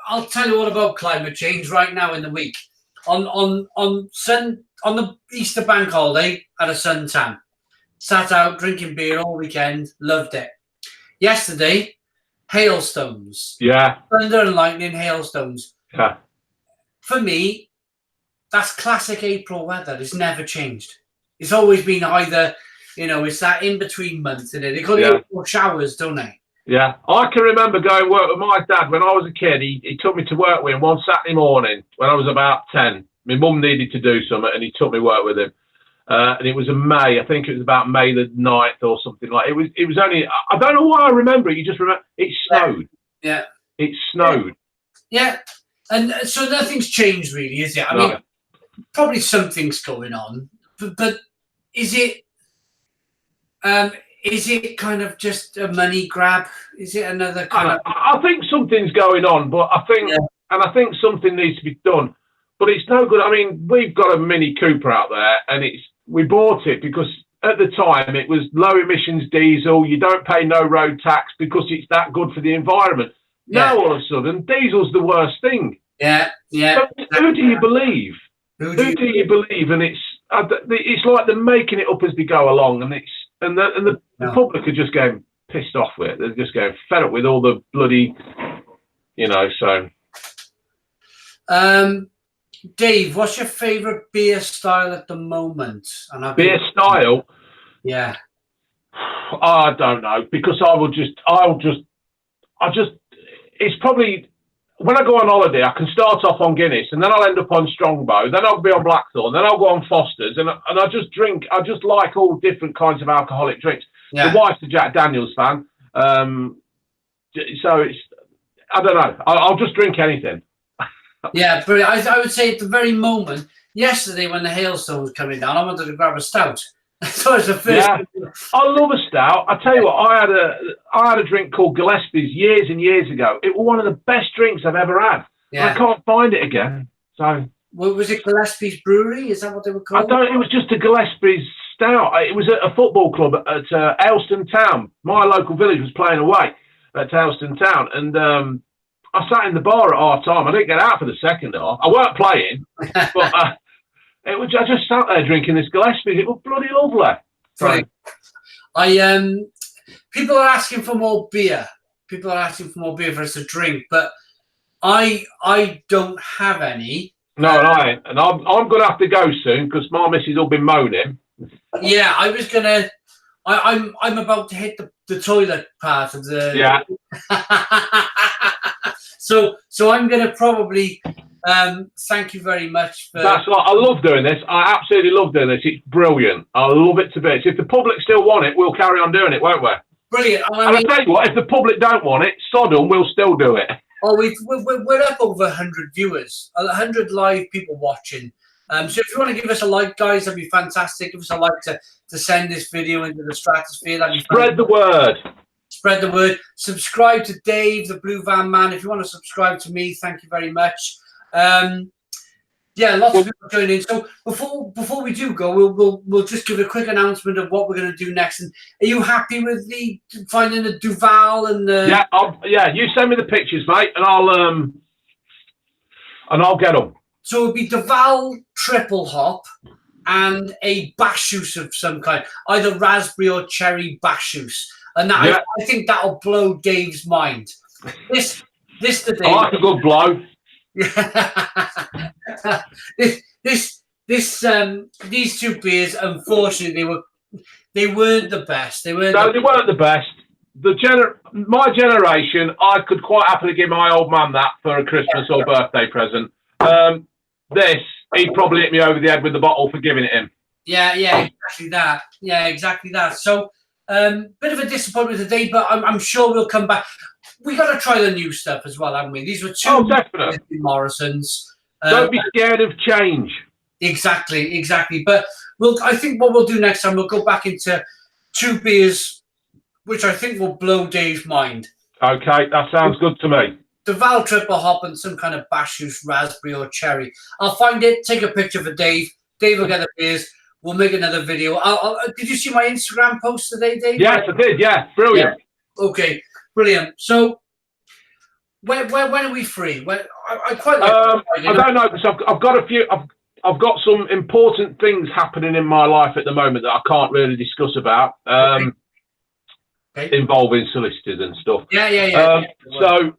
[SPEAKER 1] I'll tell you all about climate change right now in the week. On the Easter bank holiday, had a suntan. Sat out drinking beer all weekend, loved it. Yesterday, hailstones.
[SPEAKER 2] Yeah.
[SPEAKER 1] Thunder and lightning, hailstones.
[SPEAKER 2] Yeah.
[SPEAKER 1] For me, that's classic April weather. It's never changed. It's always been either, it's that in-between month, isn't it? They call it April showers, don't they?
[SPEAKER 2] Yeah. I can remember going to work with my dad when I was a kid. He took me to work with him one Saturday morning when I was about 10. My mum needed to do something, and he took me to work with him. And it was in May. I think it was about May the 9th or something like it. It was only, I don't know why I remember it. You just remember, it snowed.
[SPEAKER 1] Yeah.
[SPEAKER 2] It snowed.
[SPEAKER 1] Yeah. And so nothing's changed really, is it? I mean, probably something's going on, but is it kind of just a money grab? Is it another kind of...
[SPEAKER 2] I think something's going on, but I think something needs to be done. But it's no good. I mean, we've got a Mini Cooper out there, and we bought it because at the time it was low emissions diesel. You don't pay no road tax because it's that good for the environment. Yeah. Now all of a sudden, diesel's the worst thing.
[SPEAKER 1] Yeah, yeah.
[SPEAKER 2] Who do you believe?
[SPEAKER 1] Who
[SPEAKER 2] do you believe? And it's like they're making it up as they go along, and the public are just getting pissed off with it. They're just getting fed up with all the bloody, So,
[SPEAKER 1] Dave, what's your favourite beer style at the moment?
[SPEAKER 2] Beer style?
[SPEAKER 1] Yeah.
[SPEAKER 2] I don't know, because it's probably, when I go on holiday, I can start off on Guinness, and then I'll end up on Strongbow, then I'll be on Blackthorn, then I'll go on Foster's, and I just drink. I just like all different kinds of alcoholic drinks. Yeah. The wife's a Jack Daniels fan, so it's, I don't know. I'll just drink anything.
[SPEAKER 1] Yeah, but I would say at the very moment, yesterday when the hailstone was coming down, I wanted to grab a stout. So it's the first. Yeah,
[SPEAKER 2] I love a stout. I tell you what, I had a drink called Gillespie's years and years ago. It was one of the best drinks I've ever had. Yeah. I can't find it again. So,
[SPEAKER 1] well, was it Gillespie's Brewery? Is that what they were called?
[SPEAKER 2] It was just a Gillespie's stout. It was at a football club at Ayleston Town. My local village was playing away at Ayleston Town, and I sat in the bar at half time. I didn't get out for the second half. I weren't playing, but I just sat there drinking this Gillespie's. It was bloody lovely.
[SPEAKER 1] Right. People are asking for more beer. People are asking for more beer for us to drink, but I don't have any.
[SPEAKER 2] No, I ain't. And I'm going to have to go soon because my missus will be moaning.
[SPEAKER 1] Yeah, I was gonna. I'm about to hit the toilet part of the.
[SPEAKER 2] Yeah.
[SPEAKER 1] So I'm gonna probably. Thank you very much.
[SPEAKER 2] That's what I love doing this. I absolutely love doing this. It's brilliant. I love it to bits. If the public still want it, we'll carry on doing it, won't we?
[SPEAKER 1] Brilliant.
[SPEAKER 2] And I tell you what, if the public don't want it, sod 'em, we'll still do it.
[SPEAKER 1] Oh, we're up over 100 viewers, 100 live people watching. So if you want to give us a like, guys, that'd be fantastic. Give us a like to send this video into the stratosphere. That'd be
[SPEAKER 2] Spread the word.
[SPEAKER 1] Spread the word. Subscribe to Dave, the Blue Van Man. If you want to subscribe to me, thank you very much. Yeah, lots of people joining in. So before we do go, we'll just give a quick announcement of what we're going to do next. And are you happy with finding the Duval and the?
[SPEAKER 2] Yeah, yeah. You send me the pictures, mate, and I'll get them.
[SPEAKER 1] So it'll be Duval triple hop and a bash juice of some kind, either raspberry or cherry bash juice, and that, yeah. I think that'll blow Dave's mind. This the Dave.
[SPEAKER 2] I like a good blow.
[SPEAKER 1] These two beers, unfortunately, they weren't the best. They weren't
[SPEAKER 2] the best. My generation, I could quite happily give my old man that for a Christmas or birthday present. He'd probably hit me over the head with the bottle for giving it him.
[SPEAKER 1] Yeah, exactly that. Yeah, exactly that. So, bit of a disappointment today, but I'm sure we'll come back. We got to try the new stuff as well, haven't we? These were two Morrisons.
[SPEAKER 2] Don't be scared of change.
[SPEAKER 1] Exactly. But I think what we'll do next time, we'll go back into two beers, which I think will blow Dave's mind.
[SPEAKER 2] Okay, that sounds good to me.
[SPEAKER 1] Duval triple hop and some kind of bash juice, raspberry or cherry. I'll find it, take a picture for Dave. Dave will get the beers. We'll make another video. Did you see my Instagram post today, Dave?
[SPEAKER 2] Yes, I did. Yeah, brilliant.
[SPEAKER 1] Yeah. Okay, brilliant. So, when are we free? I quite like.
[SPEAKER 2] I don't know because I've got a few. I've got some important things happening in my life at the moment that I can't really discuss about. Involving solicitors and stuff.
[SPEAKER 1] Yeah.
[SPEAKER 2] So.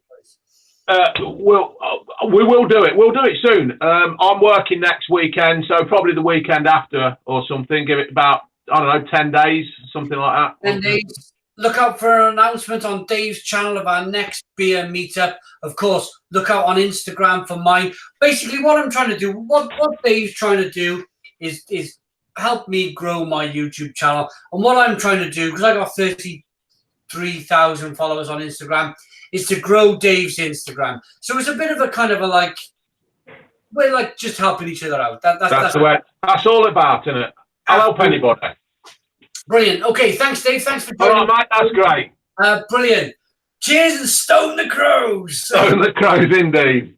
[SPEAKER 2] We will do it. We'll do it soon. I'm working next weekend, so probably the weekend after or something. Give it about, 10 days, something like that.
[SPEAKER 1] 10 days. Look out for an announcement on Dave's channel of our next beer meetup. Of course, look out on Instagram for mine. Basically, what I'm trying to do, what Dave's trying to do is help me grow my YouTube channel. And what I'm trying to do, because I got 33,000 followers on Instagram, is to grow Dave's Instagram. So it's a bit of a kind of we're like just helping each other out. That's the way.
[SPEAKER 2] That's all about, isn't it? I'll help anybody.
[SPEAKER 1] Brilliant. Okay, thanks, Dave. Thanks for joining.
[SPEAKER 2] All right, mate. That's great.
[SPEAKER 1] Brilliant. Cheers and stone the crows.
[SPEAKER 2] Stone the crows, indeed.